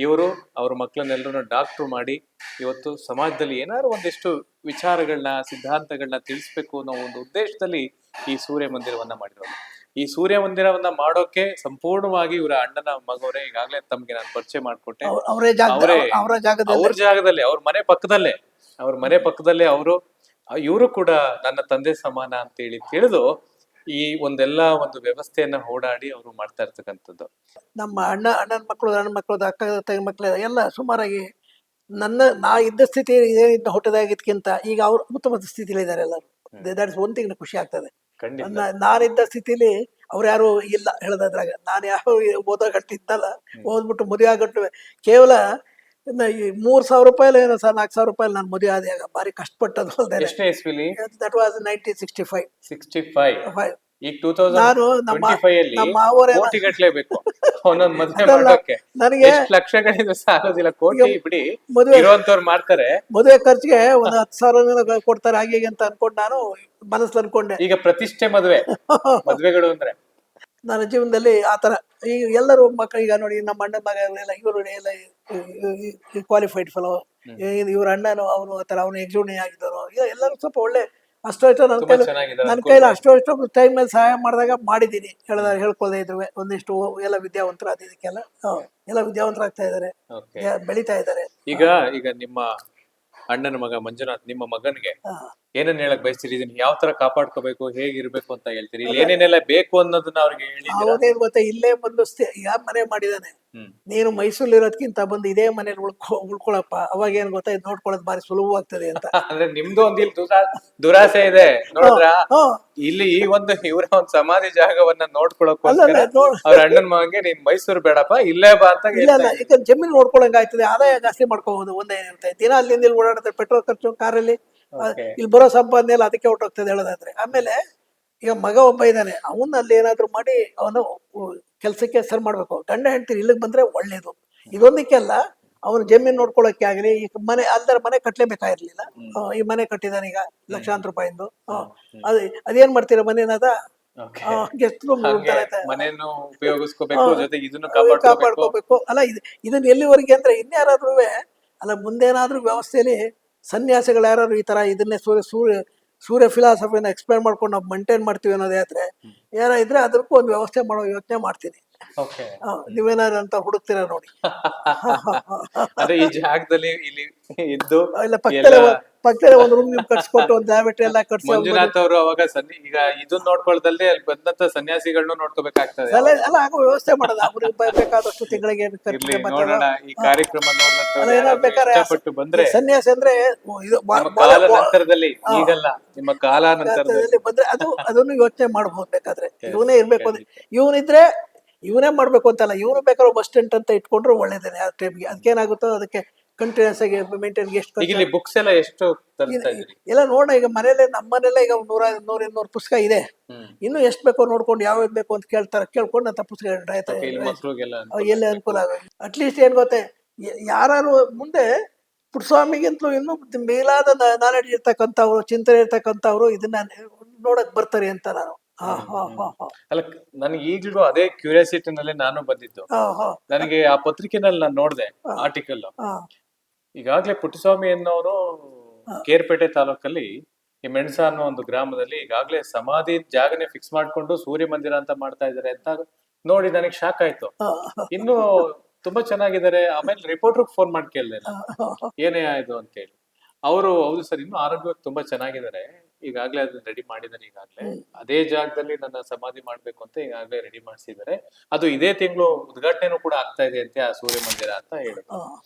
ಇವರು ಅವ್ರ ಮಕ್ಳನ್ನೆಲ್ಲರನ್ನ ಡಾಕ್ಟರ್ ಮಾಡಿ ಇವತ್ತು ಸಮಾಜದಲ್ಲಿ ಏನಾದ್ರು ಒಂದಿಷ್ಟು ವಿಚಾರಗಳನ್ನ, ಸಿದ್ಧಾಂತಗಳನ್ನ ತಿಳಿಸ್ಬೇಕು ಅನ್ನೋ ಒಂದು ಉದ್ದೇಶದಲ್ಲಿ ಈ ಸೂರ್ಯ ಮಂದಿರವನ್ನ ಮಾಡಿರೋದು. ಈ ಸೂರ್ಯ ಮಂದಿರವನ್ನ ಮಾಡೋಕೆ ಸಂಪೂರ್ಣವಾಗಿ ಇವರ ಅಣ್ಣನ ಮಗವರೇ ಈಗಾಗಲೇ ತಮ್ಗೆ ನಾನು ಪರಿಚಯ ಮಾಡ್ಕೊಟ್ಟೆ. ಅವ್ರ ಜಾಗದಲ್ಲಿ, ಅವ್ರ ಮನೆ ಪಕ್ಕದಲ್ಲೇ ಅವರು ಇವರು ಕೂಡ ನನ್ನ ತಂದೆ ಸಮಾನ ಅಂತ ಹೇಳಿ ತಿಳಿದು ಈ ಒಂದೆಲ್ಲ ಒಂದು ವ್ಯವಸ್ಥೆಯನ್ನ ಓಡಾಡಿ ಅವರು ಮಾಡ್ತಾ ಇರ್ತಕ್ಕಂಥದ್ದು. ನಮ್ಮ ಅಣ್ಣನ ಮಕ್ಕಳು, ನನ್ನ ಮಕ್ಕಳು, ಅಕ್ಕ ತಂಗಿ ಮಕ್ಕಳು ಎಲ್ಲ ಸುಮಾರಾಗಿ ನಾ ಇದ್ದ ಸ್ಥಿತಿ ಹುಟ್ಟದಾಗಿದ್ಕಿಂತ ಈಗ ಅವ್ರು ಉತ್ತಮ ಸ್ಥಿತಿಲಿ ಇದ್ದಾರೆ ಎಲ್ಲರೂ. ದಟ್ ಇಸ್ ಒನ್ ಥಿಂಗ್ ಖುಷಿ ಆಗ್ತದೆ. ನಾನಿದ್ದ ಸ್ಥಿತಿಲಿ ಅವ್ರು ಯಾರು ಇಲ್ಲ ಹೇಳೋದ್ರಾಗ. ನಾನು ಯಾವ ಓದೋಗಟ್ಟಿದ್ದಲ್ಲ, ಓದ್ಬಿಟ್ಟು ಮದುವೆ ಆಗಟ್ಟು ಕೇವಲ 3,000 ರೂಪಾಯಿ ಏನೋ ಸರ್, 4,000 ರೂಪಾಯಿ ನಾನು ಮದುವೆ ಆದಾಗ ಭಾರಿ ಕಷ್ಟಪಟ್ಟದು. That was 1965. ನಾನು ನಮ್ಮ ಮಾವರೇ ಮದುವೆ ಖರ್ಚಿಗೆ ಒಂದು 10,000 ಕೊಡ್ತಾರೆ ಹಾಗೆ ಅಂತ ಅನ್ಕೊಂಡು ನಾನು ಮನಸ್ಸಲ್ಲಿ ಅನ್ಕೊಂಡೆ. ಈಗ ಪ್ರತಿಷ್ಠೆ ಮದುವೆಗಳು ಅಂದ್ರೆ ನನ್ನ ಜೀವನದಲ್ಲಿ ಆತರ ಈಗ ಎಲ್ಲರೂ ಮಕ್ಕಳು ಈಗ ನೋಡಿ, ನಮ್ಮ ಅಣ್ಣ ಮಗ ಎಲ್ಲ ಇವರು ಎಲ್ಲ ಕ್ವಾಲಿಫೈಡ್ ಫೆಲೋ, ಇವ್ರ ಅಣ್ಣನು ಅವನು ಆತರ ಅವನು ಎಕ್ಸಿಕ್ಯೂಟಿವ್ ಆಗಿದ್ದವರು. ಎಲ್ಲರೂ ಸ್ವಲ್ಪ ಒಳ್ಳೆ ಅಷ್ಟೋ ನನ್ನ ಕೈಲಿ ಅಷ್ಟೋ ಟೈಮ್ ಮೇಲೆ ಸಹಾಯ ಮಾಡಿದಾಗ ಮಾಡಿದ್ದೀನಿ ಹೇಳ್ಕೊಳ್ದೆ ಇದ್ರು. ಒಂದಿಷ್ಟು ಎಲ್ಲ ವಿದ್ಯಾವಂತರು ಅದಕ್ಕೆಲ್ಲ ಎಲ್ಲ ವಿದ್ಯಾವಂತರಾಗ್ತಾ ಇದಾರೆ, ಬೆಳಿತಾ ಇದಾರೆ. ಈಗ ನಿಮ್ಮ ಅಣ್ಣನ ಮಗ ಮಂಜುನಾಥ್, ನಿಮ್ಮ ಮಗನ್ಗೆ ಏನನ್ನ ಹೇಳಕ್ ಬಯಸ್ತೀರಿ? ಇದನ್ನ ಯಾವ ತರ ಕಾಪಾಡ್ಕೋಬೇಕು, ಹೇಗಿರ್ಬೇಕು ಅಂತ ಹೇಳ್ತೀರಿ? ಏನೇನೆಲ್ಲ ಬೇಕು ಅನ್ನೋದನ್ನ ಅವ್ರಿಗೆ ಹೇಳಿ. ಅವನೇನ್ ಗೊತ್ತಾ, ಇಲ್ಲೇ ಬಂದು ಈಗ ಮನೆ ಮಾಡಿದಾನೆ. ನೀನು ಮೈಸೂರಲ್ಲಿ ಇರೋದ್ಕಿಂತ ಬಂದು ಇದೇ ಮನೇಲಿ ಉಳ್ಕೊಳಪ್ಪ. ಅವಾಗ ಏನ್ ಗೊತ್ತಾ, ಇದು ನೋಡ್ಕೊಳ್ಳೋದು ಬಾರಿ ಸುಲಭವಾಗ್ತದೆ ಅಂತ. ಅಂದ್ರೆ ನಿಮ್ದು ಒಂದ್ ಇಲ್ಲಿ ದುರಾಸೆ ಇದೆ ನೋಡಿದ್ರ. ಇಲ್ಲಿ ಈ ಒಂದು ಇವರ ಒಂದು ಸಮಾಧಿ ಜಾಗವನ್ನ ನೋಡ್ಕೊಳಕ್ಕೋಸ್ಕರ ಅವ್ರ ಅಣ್ಣನ ಮಗಂಗೆ ನೀನ್ ಮೈಸೂರು ಬೇಡಪ್ಪ ಇಲ್ಲೇ ಬಾ ಅಂತ. ಇಲ್ಲ, ಈಗ ಜಮೀನು ನೋಡ್ಕೊಳಂಗ ಆಯ್ತದೆ, ಆದಾಯ ಜಾಸ್ತಿ ಮಾಡ್ಕೋಬಹುದು. ಒಂದೇನಿರುತ್ತೆ, ದಿನ ಅಲ್ಲಿಂದ ಇಲ್ಲಿ ಓಡಾಡುತ್ತೆ, ಪೆಟ್ರೋಲ್ ಖರ್ಚು ಕಾರಲ್ಲಿ, ಇಲ್ಲಿ ಬರೋ ಸಂಪಾದನೆ ಎಲ್ಲ ಅದಕ್ಕೆ ಹೊರಟೋಗ್ತದೆ ಹೇಳೋದಾದ್ರೆ. ಆಮೇಲೆ ಈಗ ಮಗ ಒಬ್ಬ ಇದ್ದಾನೆ, ಅವನ್ನ ಅಲ್ಲಿ ಏನಾದ್ರು ಮಾಡಿ ಅವನು ಕೆಲ್ಸಕ್ಕೆ ಸರ್ ಮಾಡ್ಬೇಕು. ಗಂಡ ಹೆಂಡ್ತೀರಿ ಇಲ್ಲಿಗೆ ಬಂದ್ರೆ ಒಳ್ಳೇದು. ಇದೊಂದಕ್ಕೆಲ್ಲ ಅವನು ಜಮೀನ್ ನೋಡ್ಕೊಳಕ್ಕೆ ಆಗಲಿ, ಈಗ ಮನೆ ಅಲ್ದರ ಮನೆ ಕಟ್ಲೇಬೇಕಾಗಿರ್ಲಿಲ್ಲ. ಈ ಮನೆ ಕಟ್ಟಿದಾನೆ ಈಗ ಲಕ್ಷಾಂತರ ರೂಪಾಯಿಂದು. ಅದೇನ್ ಮಾಡ್ತೀರಾ ಮನೇನದ ಗೆಸ್ಟ್ ರೂಮ್ ಕಾಪಾಡ್ಕೋಬೇಕು. ಅಲ್ಲ ಇದನ್ನ ಎಲ್ಲಿವರೆಗೆ ಅಂದ್ರೆ ಇನ್ಯಾರಾದ್ರೂ ಅಲ್ಲ ಮುಂದೇನಾದ್ರೂ ವ್ಯವಸ್ಥೆಯಲ್ಲಿ ಸನ್ಯಾಸಿಗಳು ಯಾರು ಈ ತರ ಇದನ್ನೇ ಸೂರ್ಯ ಫಿಲಾಸಫಿನ ಎಕ್ಸ್ಪ್ಲೈನ್ ಮಾಡ್ಕೊಂಡು ನಾವು ಮೇಂಟೈನ್ ಮಾಡ್ತೀವಿ ಅನ್ನೋದೇ ಆದ್ರೆ ಏನೋ ಇದ್ರೆ ಅದಕ್ಕೂ ಒಂದು ವ್ಯವಸ್ಥೆ ಮಾಡೋ ಯೋಚನೆ ಮಾಡ್ತೀನಿ. ಓಕೆ. ನೀವೇನಾರು ಅಂತ ಹುಡುಕ್ತೀರಾ ನೋಡಿ. ಅಂದ್ರೆ ಈ ಜಾಗದಲ್ಲಿ ಇಲ್ಲಿ ಇದ್ದು ಇಲ್ಲ ಎಲ್ಲ ಪಕ್ಕದಲ್ಲೇ ಒಂದು ರೂಮ್ ನಿಮ್ಗೆ ಕಟ್ಸ್ಕೊಟ್ಟು ಒಂದು ಲ್ಯಾಬೆಟ್ರಿ ಎಲ್ಲ ಕಟ್ಸಿ ಮಂಜುನಾಥ್ ಅವರು ಅವಾಗ ಈಗ ಇದನ್ನ ನೋಡ್ಕೊಳ್ದಲ್ಲೇ ಅಲ್ಲಿ ಬಂದಂತ ಸನ್ಯಾಸಿಗಳನ್ನೂ ನೋಡ್ಕೋಬೇಕಾಗ್ತದೆ. ಅಲ್ಲ ಆಗೋ ವ್ಯವಸ್ಥೆ ಮಾಡೋದು ಅವ್ರಿಗೆ ಬೇಕಾದಷ್ಟು ತಿಂಗಳಿಗೆ ಇರ್ಲಿ ನೋಡೋಣ, ಈ ಕಾರ್ಯಕ್ರಮ ಬೇಕಾದ್ರೆ ಇಷ್ಟಪಟ್ಟು ಬಂದ್ರೆ ಸನ್ಯಾಸ ಅಂದ್ರೆ ಇದು ನಿಮ್ಮ ಕಾಲ ನಂತರದಲ್ಲಿ, ಈಗಲ್ಲ ನಿಮ್ಮ ಕಾಲ ನಂತರದಲ್ಲಿ ಬಂದ್ರೆ ಅದನ್ನು ಯೋಚನೆ ಮಾಡ್ಬೋದು. ಬೇಕಾದ್ರೆ ಇವನೇ ಇರ್ಬೇಕು ಅಂದ್ರೆ ಇವನಿದ್ರೆ ಇವನೇ ಮಾಡ್ಬೇಕು ಅಂತಲ್ಲ, ಇವನು ಬೇಕಾದ್ರೆ ಬಸ್ ಸ್ಟ್ಯಾಂಡ್ ಅಂತ ಇಟ್ಕೊಂಡ್ರು ಒಳ್ಳೇದೇನೆ ಆ ಟೈಮ್ಗೆ. ಅದಕ್ಕೇನಾಗುತ್ತೋ ಅದಕ್ಕೆ ಕಂಟಿನ್ಯೂಸ್ ಆಗಿ ಮೇಂಟೈನ್ ಎಷ್ಟು ಈಗ ಇಲ್ಲಿ ಬುಕ್ಸ್ ಎಲ್ಲ ಎಷ್ಟು ತರಿಸ್ತಾ ಇದ್ದೀರಿ? ಎಲ್ಲ ನೋಡೋಣ. ಈಗ ಮನೇಲೆ ನಮ್ಮ ಮನೇಲೆ ಈಗ 100-200 ಪುಸ್ತಕ ಇದೆ. ಇನ್ನು ಎಷ್ಟು ಬೇಕೋ ನೋಡ್ಕೊಂಡು ಯಾವ್ದು ಬೇಕು ಅಂತ ಕೇಳ್ಕೊಂಡು ಅಂತ ಪುಸ್ತಕ ಎಲ್ಲಿ ಅನುಕೂಲ ಆಗೋದು. ಅಟ್ಲೀಸ್ಟ್ ಏನ್ ಗೊತ್ತೇ, ಯಾರು ಮುಂದೆ ಪುಟ್ಟಸ್ವಾಮಿಗಿಂತಲೂ ಇನ್ನೂ ಮೇಲಾದ ನಾಲೆಡ್ಜ್ ಇರ್ತಕ್ಕಂಥವ್ರು, ಚಿಂತನೆ ಇರ್ತಕ್ಕಂಥವ್ರು ಇದನ್ನ ನೋಡಕ್ ಬರ್ತಾರೆ ಅಂತ ನಾನು. ಅಲ್ಲ, ನನಗೆ ಈಗಲೂ ಅದೇ ಕ್ಯೂರಿಯಾಸಿಟಿನಲ್ಲಿ ನಾನು ಬಂದಿದ್ದು. ನನಗೆ ಆ ಪತ್ರಿಕೆನಲ್ಲಿ ನಾನು ನೋಡಿದೆ ಆರ್ಟಿಕಲ್. ಈಗಾಗ್ಲೇ ಪುಟ್ಟಸ್ವಾಮಿ ಅನ್ನೋರು ಕೇರ್ಪೇಟೆ ತಾಲೂಕಲ್ಲಿ ಈ ಮೆಣಸ ಅನ್ನೋ ಒಂದು ಗ್ರಾಮದಲ್ಲಿ ಈಗಾಗ್ಲೇ ಸಮಾಧಿ ಜಾಗನೆ ಫಿಕ್ಸ್ ಮಾಡ್ಕೊಂಡು ಸೂರ್ಯ ಮಂದಿರ ಅಂತ ಮಾಡ್ತಾ ಇದಾರೆ ಅಂತ ನೋಡಿ ನನಗೆ ಶಾಕ್ ಆಯ್ತು. ಇನ್ನು ತುಂಬಾ ಚೆನ್ನಾಗಿದ್ದಾರೆ. ಆಮೇಲೆ ರಿಪೋರ್ಟರ್ ಫೋನ್ ಮಾಡಿ ಕೇಳಿದೆ ಏನೇ ಆಯ್ತು ಅಂತ ಹೇಳಿ. ಅವರು ಹೌದು ಸರ್, ಇನ್ನು ಆರೋಗ್ಯವಾಗಿ ತುಂಬಾ ಚೆನ್ನಾಗಿದ್ದಾರೆ, ಈಗಾಗ್ಲೇ ಅದನ್ನ ರೆಡಿ ಮಾಡಿದ್ದಾರೆ. ಈಗಾಗ್ಲೇ ಅದೇ ಜಾಗದಲ್ಲಿ ನನ್ನ ಸಮಾಧಿ ಮಾಡ್ಬೇಕು ಅಂತ ಈಗಾಗ್ಲೇ ರೆಡಿ ಮಾಡಿಸಿದ್ದಾರೆ. ಅದು ಇದೇ ತಿಂಗಳು ಉದ್ಘಾಟನೆನೂ ಕೂಡ ಆಗ್ತಾ ಇದೆ ಅಂತೆ ಆ ಸೂರ್ಯ ಮಂದಿರ ಅಂತ ಹೇಳಿದ್ರು.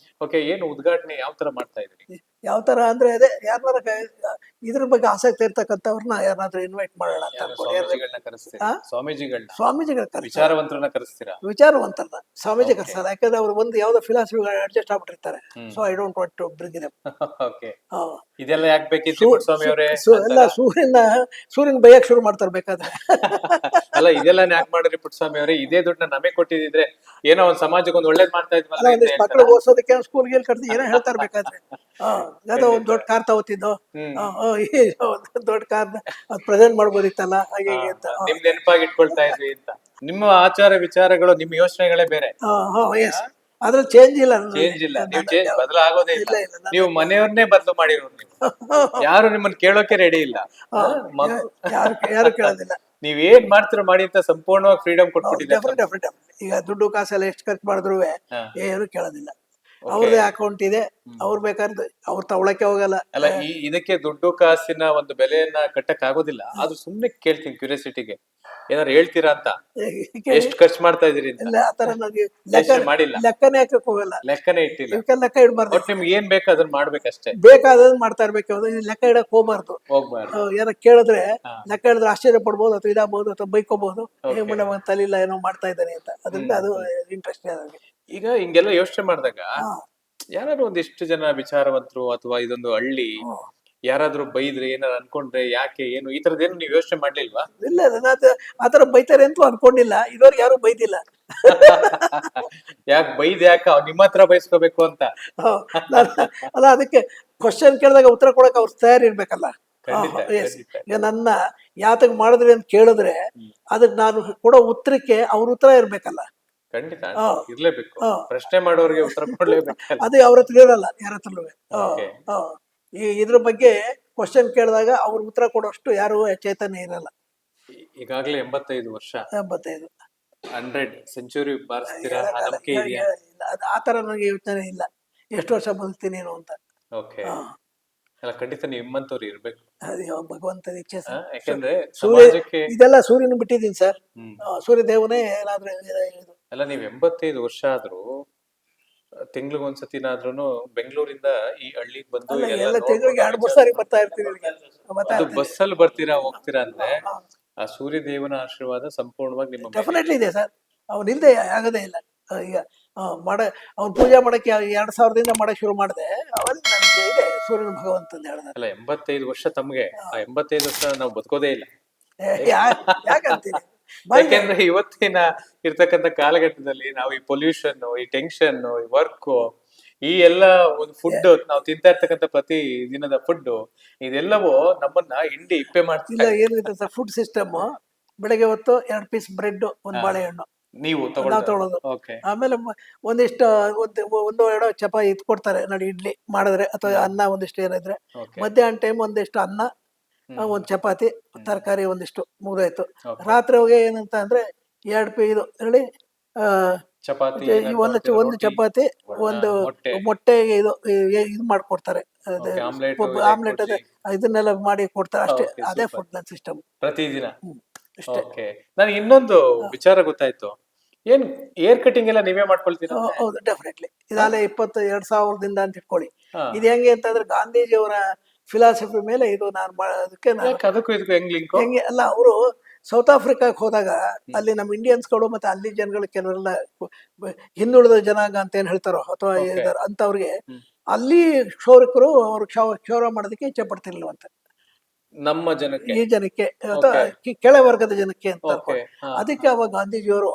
ಓಕೆ, ಏನು ಉದ್ಘಾಟನೆ ಯಾವ ತರ ಮಾಡ್ತಾ ಇದ್ರಿ? ಯಾವ ತರ ಅಂದ್ರೆ ಅದೇ ಯಾರ ಇದ್ರ ಬಗ್ಗೆ ಆಸಕ್ತಿ ಇರ್ತಕ್ಕಂಥವ್ರನ್ನ ಯಾರನ್ನಾದ್ರೂ ಇನ್ವೈಟ್ ಮಾಡೋಣ ಅಂತ. ಸ್ವಾಮೀಜಿಗಳನ್ನ ಕರೆಸ್ತೀರಾ? ಸ್ವಾಮೀಜಿಗಳ ವಿಚಾರವಂತರನ್ನ ಕರೆಸ್ತೀರಾ? ವಿಚಾರವಂತರನ್ನ ಸ್ವಾಮೀಜಿ ಕರ್ಸಲ್ಲ. ಯಾಕಂದ್ರೆ ಅವ್ರು ಒಂದು ಯಾವ್ದೋ ಫಿಲಾಸಫಿ ಅಡ್ಜಸ್ಟ್ ಆಗ್ಬಿಟ್ಟಿರ್ತಾರೆ. So I don't want to bring them. Okay, ಇದೆಲ್ಲ ಯಾಕೆ ಬೇಕಿತ್ತು ಸ್ವಾಮಿ ಅವರೇ? ಎಲ್ಲ ಸೂರ್ಯನ ಬೈಯಕ್ ಶುರು ಮಾಡ್ತಾರೆ ಬೇಕಾದ್ರೆ. ಅಲ್ಲ, ಇದೆಲ್ಲ ಯಾಕೆ ಮಾಡಿದ್ರಿ ಪುಟ್ಟಸ್ವಾಮಿ ಅವರೇ? ಇದೇ ದುಡ್ಡನ್ನ ನಮಗೆ ಕೊಟ್ಟಿದ್ರೆ ಏನೋ ಒಂದ್ ಸಮಾಜಕ್ಕೆ ಒಂದ್ ಒಳ್ಳೇದ್ ಮಾಡ್ತಾ ಇದ್ವಲ್ಲ. ಮಕ್ಕಳು ಓದಿಸೋದಕ್ಕೆ ಸ್ಕೂಲ್ ಗೀಲ್ ಕಟ್ಟಿ ಏನೋ ಹೇಳ್ತಾರೆ ಬೇಕಾದ್ರೆ. ಯಾವ್ದೋ ಒಂದ್ ದೊಡ್ಡ ಕಾರ್ ತಗೋತಿದ್ದು, ದೊಡ್ಡ ಕಾರ್ ಪ್ರೆಸೆಂಟ್ ಮಾಡ್ಬೋದಿತ್ತಲ್ಲ ಹಾಗೆ ಅಂತ ನಿಮ್ ನೆನಪಾಗಿ ಇಟ್ಕೊಳ್ತಾ ಇದ್ವಿ ಅಂತ. ನಿಮ್ಮ ಆಚಾರ ವಿಚಾರಗಳು, ನಿಮ್ಮ ಯೋಚನೆಗಳೇ ಬೇರೆ. ಅದ್ರ ಚೇಂಜ್ ಇಲ್ಲ. ನೀವು ಬದಲಾಗೋದೇ ಇಲ್ಲ. ನೀವು ಮನೆಯವ್ರನ್ನೇ ಬದಲು ಮಾಡಿರೋರು. ನೀವು ಯಾರು ನಿಮ್ಮನ್ನ ಕೇಳೋಕೆ ರೆಡಿ ಇಲ್ಲ. ಯಾರು ಕೇಳೋದಿಲ್ಲ. ನೀವೇನ್ ಮಾಡ್ತಿರೋ ಮಾಡಿ ಅಂತ ಸಂಪೂರ್ಣವಾಗಿ ಫ್ರೀಡಮ್ ಕೊಟ್ಬಿಟ್ಟಿದ್ದಾರೆ. ಈಗ ದುಡ್ಡು ಕಾಸೆಲ್ಲ ಎಷ್ಟು ಖರ್ಚು ಮಾಡಿದ್ರು ಏನು ಕೇಳೋದಿಲ್ಲ. ಅವ್ರದೇ ಅಕೌಂಟ್ ಇದೆ, ಅವ್ರು ಬೇಕಾದ್ರೆ ಅವ್ರು ತಗೊಳಕ್ಕೆ ಹೋಗಲ್ಲ. ಅಲ್ಲ, ಇದಕ್ಕೆ ದುಡ್ಡು ಕಾಸಿನ ಒಂದು ಬೆಲೆಯನ್ನ ಕಟ್ಟಕ್ ಆಗೋದಿಲ್ಲ. ಅದು ಸುಮ್ನೆ ಕೇಳ್ತೀನಿ ಕ್ಯೂರಿಯಾಸಿಟಿಗೆ, ಏನಾರು ಹೇಳ್ತೀರಾ ಅಂತ. ಎಷ್ಟು ಖರ್ಚು ಮಾಡ್ತಾ ಇದೀರಿ ಮಾಡಿಲ್ಲ, ಲೆಕ್ಕನೇ ಹಾಕಕ್ ಹೋಗಲ್ಲ, ಲೆಕ್ಕನೇ ಇಟ್ಟಿಲ್ಲ. ಲೆಕ್ಕ ಇಡಬಾರ್ದು. ನಿಮ್ಗೆ ಏನ್ ಬೇಕು ಅದನ್ನ ಮಾಡ್ಬೇಕಷ್ಟೇ. ಬೇಕಾದದ್ ಮಾಡ್ತಾ ಇರ್ಬೇಕು, ಲೆಕ್ಕ ಇಡಕ್ ಹೋಗ್ಬಾರ್ದು. ಹೋಗ್ಬಾರ್ದು. ಯಾರ ಕೇಳಿದ್ರೆ ಲೆಕ್ಕ ಹಿಡಿದ್ರೆ ಆಶ್ಚರ್ಯ ಪಡ್ಬೋದು, ಅಥವಾ ಇದಾಗಬಹುದು, ಅಥವಾ ಬೈಕೋಬಹುದು. ಮೇಡಮ್ ತಲಿಲ್ಲ ಏನೋ ಮಾಡ್ತಾ ಇದ್ದಾನೆ ಅಂತ. ಅದರಿಂದ ಅದು ಇಂಟ್ರೆಸ್ಟ್. ಈಗ ಹಿಂಗೆಲ್ಲ ಯೋಚನೆ ಮಾಡಿದಾಗ ಯಾರಾದ್ರೂ ಒಂದಿಷ್ಟು ಜನ ವಿಚಾರವಂತರು ಅಥವಾ ಇದೊಂದು ಹಳ್ಳಿ ಯಾರಾದ್ರೂ ಬೈದ್ರೆ, ಏನಾರು ಅನ್ಕೊಂಡ್ರೆ, ಯಾಕೆ ಏನು ಈ ತರದೇನು ನೀವು ಯೋಚನೆ ಮಾಡ್ಲಿಲ್ವಾ? ಇಲ್ಲ, ಆತರ ಬೈತಾರೆ ಅಂತೂ ಅನ್ಕೊಂಡಿಲ್ಲ. ಇದುವರೆಗೆ ಯಾರು ಬೈದಿಲ್ಲ. ಯಾಕೆ ಯಾಕೆ ನಿಮ್ಮ ಹತ್ರ ಬೈಸ್ಕೋಬೇಕು ಅಂತ? ಅಲ್ಲ, ಅದಕ್ಕೆ ಕ್ವಶನ್ ಕೇಳಿದಾಗ ಉತ್ತರ ಕೊಡಕ್ ಅವ್ರ ತಯಾರಿರ್ಬೇಕಲ್ಲ. ಈಗ ನನ್ನ ಯಾತಕ್ ಮಾಡಿದ್ರಿ ಅಂತ ಕೇಳಿದ್ರೆ ಅದಕ್ಕೆ ನಾನು ಕೊಡೋ ಉತ್ತರಕ್ಕೆ ಅವ್ರ ಉತ್ತರ ಇರ್ಬೇಕಲ್ಲ. ಖಂಡಿತ ಇರ್ಲೇಬೇಕು. ಪ್ರಶ್ನೆ ಮಾಡೋರಿಗೆ ಉತ್ತರ ಕೊಡ್ಲೇಬೇಕು. ಅದೇ ಅವ್ರ ಹತ್ರ ಇರಲ್ಲ, ಯಾರ ಹತ್ರಲೂ. ಇದ್ರ ಬಗ್ಗೆ ಕ್ವಶನ್ ಕೇಳಿದಾಗ ಅವ್ರ ಉತ್ತರ ಕೊಡೋಷ್ಟು ಯಾರು ಚೈತನ್ಯ ಇರಲ್ಲ. ಈಗಾಗಲೇ 85 ವರ್ಷ. 85 100 ಸೆಂಚುರಿ ಬಾರಿಸ್ತೀರಾ? ಆತರ ನನಗೆ ಯೋಚನೆ ಇಲ್ಲ ಎಷ್ಟು ವರ್ಷ ಬದುಕ್ತೀನಿ ಏನು ಅಂತ. ಓಕೆ, ಖಂಡಿತ ನಿಮ್ಮಂತವ್ರು ಇರ್ಬೇಕು. ಅದೇ ಭಗವಂತನ ಇಚ್ಛೆ. ಯಾಕಂದ್ರೆ ಇದೆಲ್ಲ ಸೂರ್ಯನ ಬಿಟ್ಟಿದ್ದೀನಿ ಸರ್. ಸೂರ್ಯ ದೇವನೇ ಏನಾದ್ರೂ. ಅಲ್ಲ, ನೀವ್ 85 ವರ್ಷ ಆದ್ರೂ ತಿಂಗ್ಳಿಗೊಂದ್ಸತಿನಾದ್ರೂ ಬೆಂಗಳೂರಿಂದ ಈ ಹಳ್ಳಿಗೆ ಬಂದು ತಿಂಗಳಿಗೆ 2-3 ಸಾರಿ ಬರ್ತಾ ಇರ್ತೀನಿ. ಬಸ್ಸಲ್ಲಿ ಬರ್ತೀರಾ, ಹೋಗ್ತೀರಾ ಅಂದ್ರೆ ಆ ಸೂರ್ಯ ದೇವನ ಆಶೀರ್ವಾದ ಸಂಪೂರ್ಣವಾಗಿ ನಿಮ್ಮ ಡೆಫಿನೆಟ್ಲಿ ಇದೆ ಸರ್. ಅವನಿಲ್ದೆ ಆಗೋದೇ ಇಲ್ಲ. ಈಗ ಅವ್ನು ಪೂಜೆ ಮಾಡಕ್ಕೆ 2000ದಿಂದ ಮಾಡಕ್ ಶುರು ಮಾಡಿದೆ. ಅವಾಗ ನನಗೆ ಇದೆ ಸೂರ್ಯನ ಭಗವಂತ ಅಂತ ಹೇಳಿದ. ಅಲ್ಲ, 85 ವರ್ಷ ತಮ್ಗೆ. ಆ 85 ವರ್ಷ ನಾವು ಬದುಕೋದೇ ಇಲ್ಲ. ಯಾಕಂತೀನಿ? ಯಾಕೆಂದ್ರೆ ಇವತ್ತಿನ ಇರ್ತಕ್ಕಂಥ ಕಾಲಘಟ್ಟದಲ್ಲಿ ನಾವು ಈ ಪೊಲ್ಯೂಷನ್, ಈ ಟೆನ್ಷನ್, ಈ ವರ್ಕ್, ಈ ಎಲ್ಲ ಒಂದು ಫುಡ್, ನಾವು ತಿಂತಾ ಇರ್ತಕ್ಕಂಥ ಪ್ರತಿ ದಿನದ ಫುಡ್, ಇದೆಲ್ಲವೂ ನಮ್ಮನ್ನ ಹಿಂಡಿ ಇಪ್ಪೆ ಮಾಡ್ತಿಲ್ಲ. ಏನಿದೆ ಸರ್, ಫುಡ್ ಸಿಸ್ಟಮ್. ಬೆಳಗ್ಗೆ ಹೊತ್ತು 2 ಪೀಸ್ ಬ್ರೆಡ್, 1 ಬಾಳೆಹಣ್ಣು ನೀವು ತಗೊಳ್ಳೋದು. ಆಮೇಲೆ ಒಂದಿಷ್ಟು 1-2 ಚಪಾತಿ ಕೊಡ್ತಾರೆ ನೋಡಿ, ಇಡ್ಲಿ ಮಾಡಿದ್ರೆ ಅಥವಾ ಅನ್ನ ಒಂದಿಷ್ಟು ಏನಿದ್ರೆ. ಮಧ್ಯಾಹ್ನ ಟೈಮ್ ಒಂದಿಷ್ಟು ಅನ್ನ, ಒಂದು ಚಪಾತಿ ತರಕಾರಿ ಒಂದಿಷ್ಟು ಮುಗಿದೋಯ್ತು. Okay. ರಾತ್ರಿ ಹೋಗಿ ಏನಂತ ಅಂದ್ರೆ 2 ಇದು ಹೇಳಿ ಚಪಾತಿ ಒಂದು ಚಪಾತಿ ಒಂದು ಮೊಟ್ಟೆ. ಮೊಟ್ಟೆಗೆ ಇದು ಮಾಡ್ಕೊಡ್ತಾರೆ, Okay, ಆಮ್ಲೆಟ್ ಆಮ್ಲೆಟ್ ಅದೇ ಇದನ್ನೆಲ್ಲ ಮಾಡಿ ಕೊಡ್ತಾರೆ ಅಷ್ಟೇ. Okay, ಅದೇ super. ಫುಡ್ ನನ್ನ ಸಿಸ್ಟಮ್ ಪ್ರತಿದಿನ. ಅಷ್ಟೇ. ಓಕೆ, ನನಗೆ ಇನ್ನೊಂದು ವಿಚಾರ ಗೊತ್ತಾಯ್ತು. ಏನ್ ಏರ್ ಕಟಿಂಗ್ ಎಲ್ಲ ನೀವೇ ಮಾಡ್ಕೊಳ್ತೀರಾ? ಹೌದು, ಡೆಫಿನೆಟ್ಲಿ. ಇದಾಗಲೇ 22,000ದಿಂದ ಅಂತ ಇಟ್ಕೊಳ್ಳಿ. ಹಾ. ಇದು ಹೆಂಗೆ ಅಂತಂದ್ರೆ ಗಾಂಧೀಜಿಯವರ ಫಿಲಾಸಫಿ ಮೇಲೆ ಇದು ನಾನು ಅದಕ್ಕೆ ನಾನು ಯಾಕೆ ಅದಕ್ಕೂ ಇದಕ್ಕೂ ಹೆಂಗ್ ಲಿಂಕು? ಹೆಂಗೆ ಅಲ್ಲ, ಅವರು ಸೌತ್ ಆಫ್ರಿಕಾಕ್ಕೆ ಹೋದಾಗ ಅಲ್ಲಿ ನಮ್ಮ ಇಂಡಿಯನ್ಸ್ಗಳು ಮತ್ತೆ ಅಲ್ಲಿ ಜನಗಳು ಕೆಲವರೆಲ್ಲ ಹಿಂದುಳಿದ ಜನಾಂಗ ಅಂತ ಏನ್ ಹೇಳ್ತಾರೋ ಅಥವಾ Okay. ಅಂತವ್ರಿಗೆ ಅಲ್ಲಿ ಕ್ಷೌರಿಕರು ಅವ್ರು ಕ್ಷೌರ ಮಾಡೋದಕ್ಕೆ ಇಚ್ಛೆ ಪಡ್ತಿರ್ಲಿಲ್ವಂತ. ನಮ್ಮ ಜನಕ್ಕೆ. ಈ ಜನಕ್ಕೆ ಅಥವಾ ಕೆಳ ವರ್ಗದ ಜನಕ್ಕೆ ಅಂತ ಓಕೆ. ಅನ್ಕೊಂಡು. ಅದಕ್ಕೆ ಅವಾಗ ಗಾಂಧೀಜಿಯವರು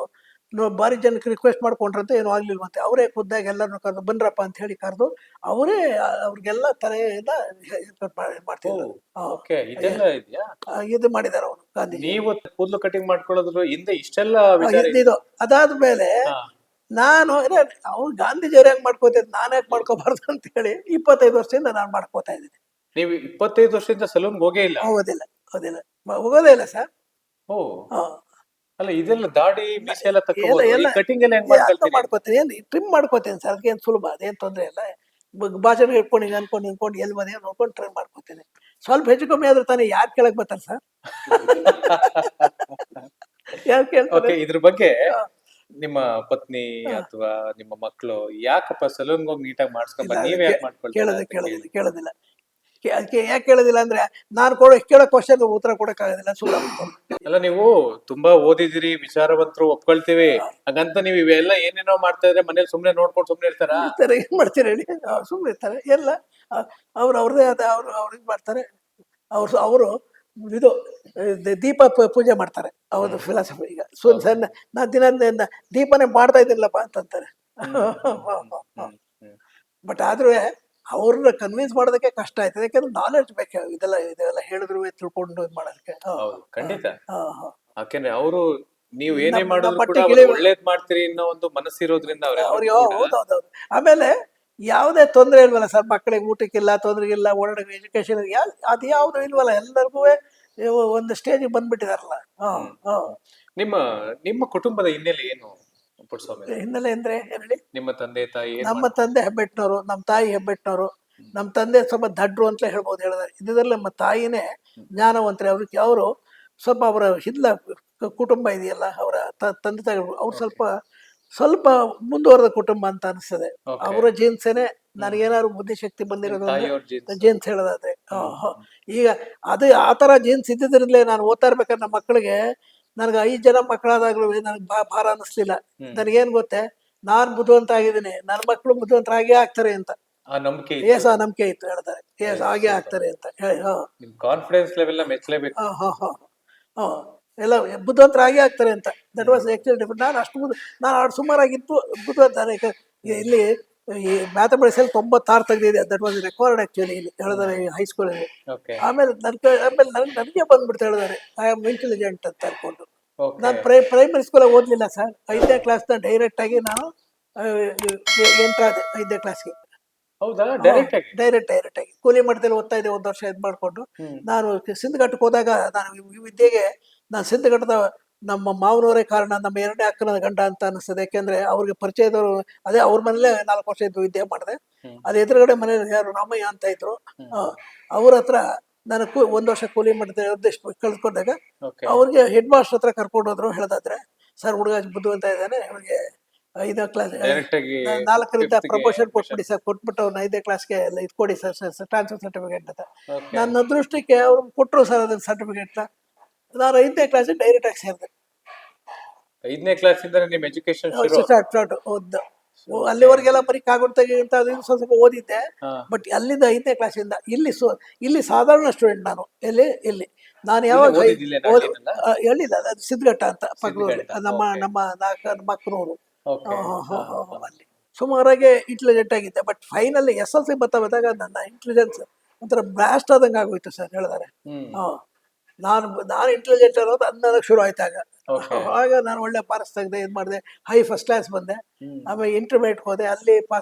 ಬಾರಿ ಜನಕ್ಕೆ ರಿಕ್ವೆಸ್ಟ್ ಮಾಡ್ಕೊಂಡ್ರಂತೆ, ಏನೂ ಆಗ್ಲಿಲ್ವಂತೆ. ಅವರೇ ಖುದ್ದಾಗಿ ಎಲ್ಲರನ್ನು ಕರೆದು ಬನ್ರಪ್ಪ ಅಂತ ಹೇಳಿ ಕರೆದು ಅವರೇ ಅವ್ರಿಗೆಲ್ಲ ತಲೆಯಿಂದ ಮಾಡ್ತಿದ್ರು. ಓಕೆ, ಇದೆಲ್ಲ ಇದೆಯಾ? ಇದು ಮಾಡಿದಾರೆ ಅವರು ಗಾಂಧೀಜಿ. ನೀವು ಕೂದಲು ಕಟಿಂಗ್ ಮಾಡ್ಕೊಳ್ಳೋದ್ರ ಹಿಂದೆ ಇಷ್ಟೆಲ್ಲ ವಿಚಾರ ಇದು ಅದಾದ್ಮೇಲೆ ಹಾ. ನಾನು ಅವ್ರು ಗಾಂಧೀಜಿಯವ್ರು ಹೆಂಗ್ ಮಾಡ್ಕೋತಿದ್ ನಾನು ಯಾಕೆ ಮಾಡ್ಕೋಬಾರ್ದು ಅಂತ ಹೇಳಿ 25 ವರ್ಷದಿಂದ ನಾನು ಮಾಡ್ಕೋತಾ ಇದ್ದೀನಿ. ನೀವು 25 ವರ್ಷದಿಂದ ಸಲೂನ್ಗೆ ಹೋಗೇ ಇಲ್ಲ? ಹೋಗೋದಿಲ್ಲ ಹೋಗೋದೇ ಇಲ್ಲ ಸರ್. ಓ, ಅಲ್ಲ ಇದೆಲ್ಲ ದಾಡಿ ಮೀಸೆ ಎಲ್ಲ ಎಲ್ಲ ಕಟಿಂಗ್ ಎಲ್ಲ ಹೆಂಗ್ ಅರ್ಥ ಮಾಡ್ಕೊಳ್ತೀರಿ? ಮಾಡ್ಕೋತೀನಿ, ಏನು ಟ್ರಿಮ್ ಮಾಡ್ಕೋತೀನಿ ಸರ್. ಅದಕ್ಕೇನು ಸುಲಭ, ಅದೇನು ತೊಂದರೆ ಇಲ್ಲ. ಭಾಷಣ ಇಟ್ಕೊಂಡು ಹಿಂಗೆ ಅನ್ಕೊಂಡು ಎಲ್ಲಿ ಮನೆ ನೋಡ್ಕೊಂಡು ಟ್ರೈ ಮಾಡ್ಕೋತೀನಿ. ಸ್ವಲ್ಪ ಹೆಚ್ಚು ಕಮ್ಮಿ ಆದ್ರೆ ತಾನೇ ಯಾರು ಕೇಳಕ್ ಬರ್ತಾರೆ ಸರ್? ಯಾರು ಕೇಳ್ತಾರೆ? ಓಕೆ, ಇದ್ರ ಬಗ್ಗೆ ನಿಮ್ಮ ಪತ್ನಿ ಅಥವಾ ನಿಮ್ಮ ಮಕ್ಕಳು ಯಾಕಪ್ಪ ಸಲೂನ್ಗೆ ಹೋಗಿ ನೀಟಾಗಿ ಮಾಡಿಸ್ಕೊಂಬ, ನೀವ್ ಯಾಕೆ ಮಾಡ್ಕೊಳ್ತೀರಾ? ಕೇಳೋದಿಲ್ಲ. ಅದಕ್ಕೆ ಯಾಕೆ ಕೇಳೋದಿಲ್ಲ ಅಂದ್ರೆ ನಾನು ಕೇಳೋ ಕ್ವಶನ್ ಉತ್ತರ ಕೊಡಕ್ಕಾಗೋದಿಲ್ಲ, ಸುಳ್ಳು. ಅಲ್ಲ, ನೀವು ತುಂಬಾ ಓದಿದಿರಿ, ವಿಚಾರವಂತರು, ಒಪ್ಕೊಳ್ತೀವಿ. ಹಾಗಂತ ನೀವು ಇವೆಲ್ಲ ಏನೇನೋ ಮಾಡ್ತಾ ಇದ್ರೆ ಮನೇಲಿ ಸುಮ್ನೆ ನೋಡ್ಕೊಂಡು ಸುಮ್ನೆ ಇರ್ತಾರ? ಏನ್ ಮಾಡ್ತೀರಿ ಹೇಳಿ? ಸುಮ್ಮನೆ ಇರ್ತಾರೆ ಎಲ್ಲ. ಅವ್ರದೇ ಆದ ಅವ್ರು ಇದು ಮಾಡ್ತಾರೆ. ಅವರು ಇದು ದೀಪ ಪೂಜೆ ಮಾಡ್ತಾರೆ, ಅವ್ರದ್ದು ಫಿಲಾಸಫಿ. ಈಗ ಸಣ್ಣ ನಾ ದಿನ ದೀಪನೇ ಮಾಡ್ತಾ ಇದ್ದಿಲ್ಲಪ್ಪ ಅಂತಂತಾರೆ. ಬಟ್ ಆದ್ರೂ ಅವ್ರನ್ನ ಕನ್ವಿನ್ಸ್ ಮಾಡೋದಕ್ಕೆ ಕಷ್ಟ ಆಯ್ತದೆ, ಯಾಕಂದ್ರೆ ನಾಲೆಡ್ಜ್ ಬೇಕು. ಇದೆಲ್ಲ ಹೇಳಿದ್ರು ತಿಳ್ಕೊಂಡು ಇದು ಮಾಡೋದಕ್ಕೆ. ಖಂಡಿತ. ಯಾಕೆಂದ್ರೆ ಅವರು ನೀವು ಏನೇ ಮಾಡಿದ್ರು ಕೂಡ ಮಟ್ಟಿಗೆ ಒಳ್ಳೇದ್ ಮಾಡ್ತೀರಿ ಅನ್ನೋ ಒಂದು ಮನಸ್ಸಿರೋದ್ರಿಂದ ಅವ್ರಿಗೆ ಹೌದೌದು. ಆಮೇಲೆ ಯಾವುದೇ ತೊಂದರೆ ಇಲ್ವಲ್ಲ ಸರ್, ಮಕ್ಕಳಿಗೆ ಊಟಕ್ಕಿಲ್ಲ, ತೊಂದರೆ ಇಲ್ಲ, ಒಳ್ಳೆ ಎಜುಕೇಶನ್ ಅದು ಯಾವ್ದು ಇಲ್ವಲ್ಲ. ಎಲ್ಲರಿಗೂ ಒಂದು ಸ್ಟೇಜ್ ಬಂದ್ಬಿಟ್ಟಿದಾರಲ್ಲ. ನಿಮ್ಮ ಕುಟುಂಬದ ಹಿನ್ನೆಲೆ ಏನು ಪುಟ್ಟಸ್ವಾಮಿ? ಹಿನ್ನೆಲೆ ಅಂದ್ರೆ ಹೇಳಿ. ನಿಮ್ಮ ತಂದೆ ತಾಯಿ ನಮ್ಮ ತಂದೆ ಹೆಬ್ಬೆಟ್ನವರು, ನಮ್ಮ ತಾಯಿ ಹೆಬ್ಬೆಟ್ನವರು. ನಮ್ಮ ತಂದೆ ಸ್ವಲ್ಪ ದಡ್ರು ಅಂತಲೇ ಹೇಳ್ಬೋದು. ಹೇಳಿದ್ರೆ ಇದರಲ್ಲಿ ನಮ್ಮ ತಾಯಿನೇ ಜ್ಞಾನವಂತರೆ. ಅವರು ಸ್ವಲ್ಪ ಅವರ ಹಿದ್ಲ ಕುಟುಂಬ ಇದೆಯಲ್ಲ, ಅವರ ತಂದೆ ತಾಯಿಗಳು ಅವ್ರು ಸ್ವಲ್ಪ ಮುಂದುವರೆದ ಕುಟುಂಬ ಅಂತ ಅನಿಸ್ತದೆ. ಅವರ ಜೀನ್ಸೇನೆ ನನಗೇನಾದ್ರು ಬುದ್ಧಿಶಕ್ತಿ ಬಂದಿರೋದು ಜೀನ್ಸ್ ಹೇಳೋದಾದ್ರೆ. ಈಗ ಅದು ಆ ತರ ಜೀನ್ಸ್ ಇದ್ದಿದ್ರಿಂದಲೇ ನಾನು ಓದ್ತಾ ಇರ್ಬೇಕಾದ್ರೆ ನಮ್ಮ ಮಕ್ಕಳಿಗೆ, ನನಗೆ 5 ಜನ ಮಕ್ಕಳಾದಾಗ್ಲೂ ನನಗೆ ಭಾರ ಅನ್ನಿಸ್ಲಿಲ್ಲ. ನನಗೇನ್ ಗೊತ್ತೇ, ನಾನ್ ಬುದ್ಧಿವಂತ ಆಗಿದ್ದೀನಿ, ನನ್ನ ಮಕ್ಕಳು ಬುದ್ಧಿವಂತರಾಗೇ ಆಗ್ತಾರೆ ಅಂತ ನಂಬಿಕೆ ಇತ್ತು. ಹೇಳ್ತಾರೆ ಹಾಗೆ ಆಗ್ತಾರೆ ಅಂತ ಹೇಳಿ. ಕಾನ್ಫಿಡೆನ್ಸ್ ಲೆವೆಲ್ ಮೆಚ್ಚಲೇಬೇಕು. ಎಲ್ಲ ಬುದ್ಧಿವಂತರಾಗಿ ಆಗ್ತಾರೆ ಅಂತ. That was actually different. ನಾನು ಸುಮಾರಾಗಿತ್ತು ಬುದ್ಧಿವಂತ. ಇಲ್ಲಿ ಈ ಮ್ಯಾಥಮೆಟಿಕ್ಸ್ ಅಲ್ಲಿ 96 ತೆಗೆದಿದೆ. ದಟ್ ವಾಸ್ ರೆಕಾರ್ಡ್ ಆಕ್ಚುಲಿ ಇಲ್ಲಿ ಹೇಳಿದಾರೆ ಹೈಸ್ಕೂಲಲ್ಲಿ. ಆಮೇಲೆ ನನಗೆ ಬಂದ್ಬಿಡ್ತು ಹೇಳಿದಾರೆ ಐ ಆಮ್ ಇಂಟೆಲಿಜೆಂಟ್ ಅಂತ ಅನ್ಕೊಂಡು. ನಾನು ಪ್ರೈಮರಿ ಸ್ಕೂಲಾಗ ಓದ್ಲಿಲ್ಲ ಸರ್. 5ನೇ ಕ್ಲಾಸ್ನ ಡೈರೆಕ್ಟ್ ಆಗಿ ನಾನು ಎಂಟ್ರಾದೆ 5ನೇ ಕ್ಲಾಸ್ಗೆ. ಡೈರೆಕ್ಟ್ ಆಗಿ ಕೂಲಿ ಮಠದಲ್ಲಿ ಓದ್ತಾ ಇದ್ದೆ 1 ವರ್ಷ. ಇದು ಮಾಡ್ಕೊಂಡು ನಾನು ಸಿಂಧಘಟ್ಟಕ್ಕೆ ಹೋದಾಗ, ನಾನು ಈ ವಿದ್ಯೆಗೆ ನಾನು ಸಿಂಧಘಟ್ಟದ ನಮ್ಮ ಮಾವನವರೇ ಕಾರಣ, ನಮ್ಮ 2ನೇ ಅಕ್ಕನ ಗಂಡ ಅಂತ ಅನಿಸ್ತದೆ. ಯಾಕೆಂದ್ರೆ ಅವ್ರಿಗೆ ಪರಿಚಯದವರು, ಅದೇ ಅವ್ರ ಮನೇಲೆ 4 ವರ್ಷ ಇದ್ದು ವಿದ್ಯೆ ಮಾಡಿದೆ. ಅದು ಎದುರುಗಡೆ ಮನೇಲಿ ಯಾರು ರಾಮಯ್ಯ ಅಂತ ಇದ್ರು, ಅವ್ರ ಹತ್ರ ನಾನು 1 ವರ್ಷ ಕೂಲಿ ಮಠದಲ್ಲಿ ಕಳ್ಕೊಂಡಾಗ ಅವ್ರಿಗೆ ಹೆಡ್ ಮಾಸ್ಟರ್ ಹತ್ರ ಕರ್ಕೊಂಡು ಹೋದ್ರು. ಹೇಳ್ದಾದ್ರೆ, ಸರ್ ಹುಡುಗ ಬುದ್ಧಿವಂತ ಇದ್ದಾನೆ, ಅವ್ರಿಗೆ 5ನೇ ಕ್ಲಾಸ್ 4ರಿಂದ ಪ್ರಮೋಷನ್ ಕೊಟ್ಬಿಡಿ ಸರ್. ಕೊಟ್ಬಿಟ್ಟು ಅವ್ನ 5ನೇ ಕ್ಲಾಸ್ಗೆ ಇದು ಕೊಡಿ ಸರ್, ಟ್ರಾನ್ಸ್ಫರ್ ಸರ್ಟಿಫಿಕೇಟ್ ಅಂತ. ನನ್ನ ಅದೃಷ್ಟಕ್ಕೆ ಅವ್ರು ಕೊಟ್ಟರು ಸರ್ ಅದನ್ನ ಸರ್ಟಿಫಿಕೇಟ್ನ. ನಾನು 5ನೇ ಕ್ಲಾಸಿಗೆ ಡೈರೆಕ್ಟ್ ಆಗಿ ಸೇರಿದೆ. 5ನೇ ಕ್ಲಾಸಿಂದ ನಿಮ್ಮ ಎಜುಕೇಶನ್ ಸ್ಟಾರ್ಟ್ ಓದ್ದ. ಅಲ್ಲಿವರೆಗೆಲ್ಲ ಬರೀ ಕಾಗುಡ್ ತೆಗಿಂತ ಸ್ವಲ್ಪ ಓದಿದ್ದೆ. ಬಟ್ ಅಲ್ಲಿಂದ 5ನೇ ಕ್ಲಾಸಿಂದ ಇಲ್ಲಿ ಸಾಧಾರಣ ಸ್ಟೂಡೆಂಟ್ ನಾನು. ಇಲ್ಲಿ ನಾನು ಯಾವಾಗ ಹೇಳಿಲ್ಲ, ಅದು ಸಿದ್ಧಘಟ್ಟ ಅಂತ ಪಕ್ಕದೂರು, ನಮ್ಮ ಮಕ್ಕನೂರು. ಅಲ್ಲಿ ಸುಮಾರಾಗಿ ಇಂಟೆಲಿಜೆಂಟ್ ಆಗಿದ್ದೆ. ಬಟ್ ಫೈನಲಿ SLC ಬಂದಾಗ ನನ್ನ ಇಂಟೆಲಿಜೆನ್ಸ್ ಒಂಥರ ಬ್ಲಾಸ್ಟ್ ಆದಂಗೆ ಆಗೋಯ್ತು ಸರ್ ಹೇಳಿದಾರೆ. ನಾನು ಇಂಟೆಲಿಜೆಂಟ್ ಅನ್ನೋದು ಅನ್ನೋದಕ್ಕೆ ಶುರು ಆಯ್ತಾಗ. Okay. ಆಗ ನಾನು ಒಳ್ಳೆ ಪಾಸ್ ತೆಗೆದೆ, ಇದು ಮಾಡಿದೆ, ಹೈ ಫಸ್ಟ್ ಕ್ಲಾಸ್ ಬಂದೆ. ಆಮೇಲೆ ಇಂಟರ್ಮೀಡಿಯೇಟ್ ಹೋದೆ, ಅಲ್ಲಿ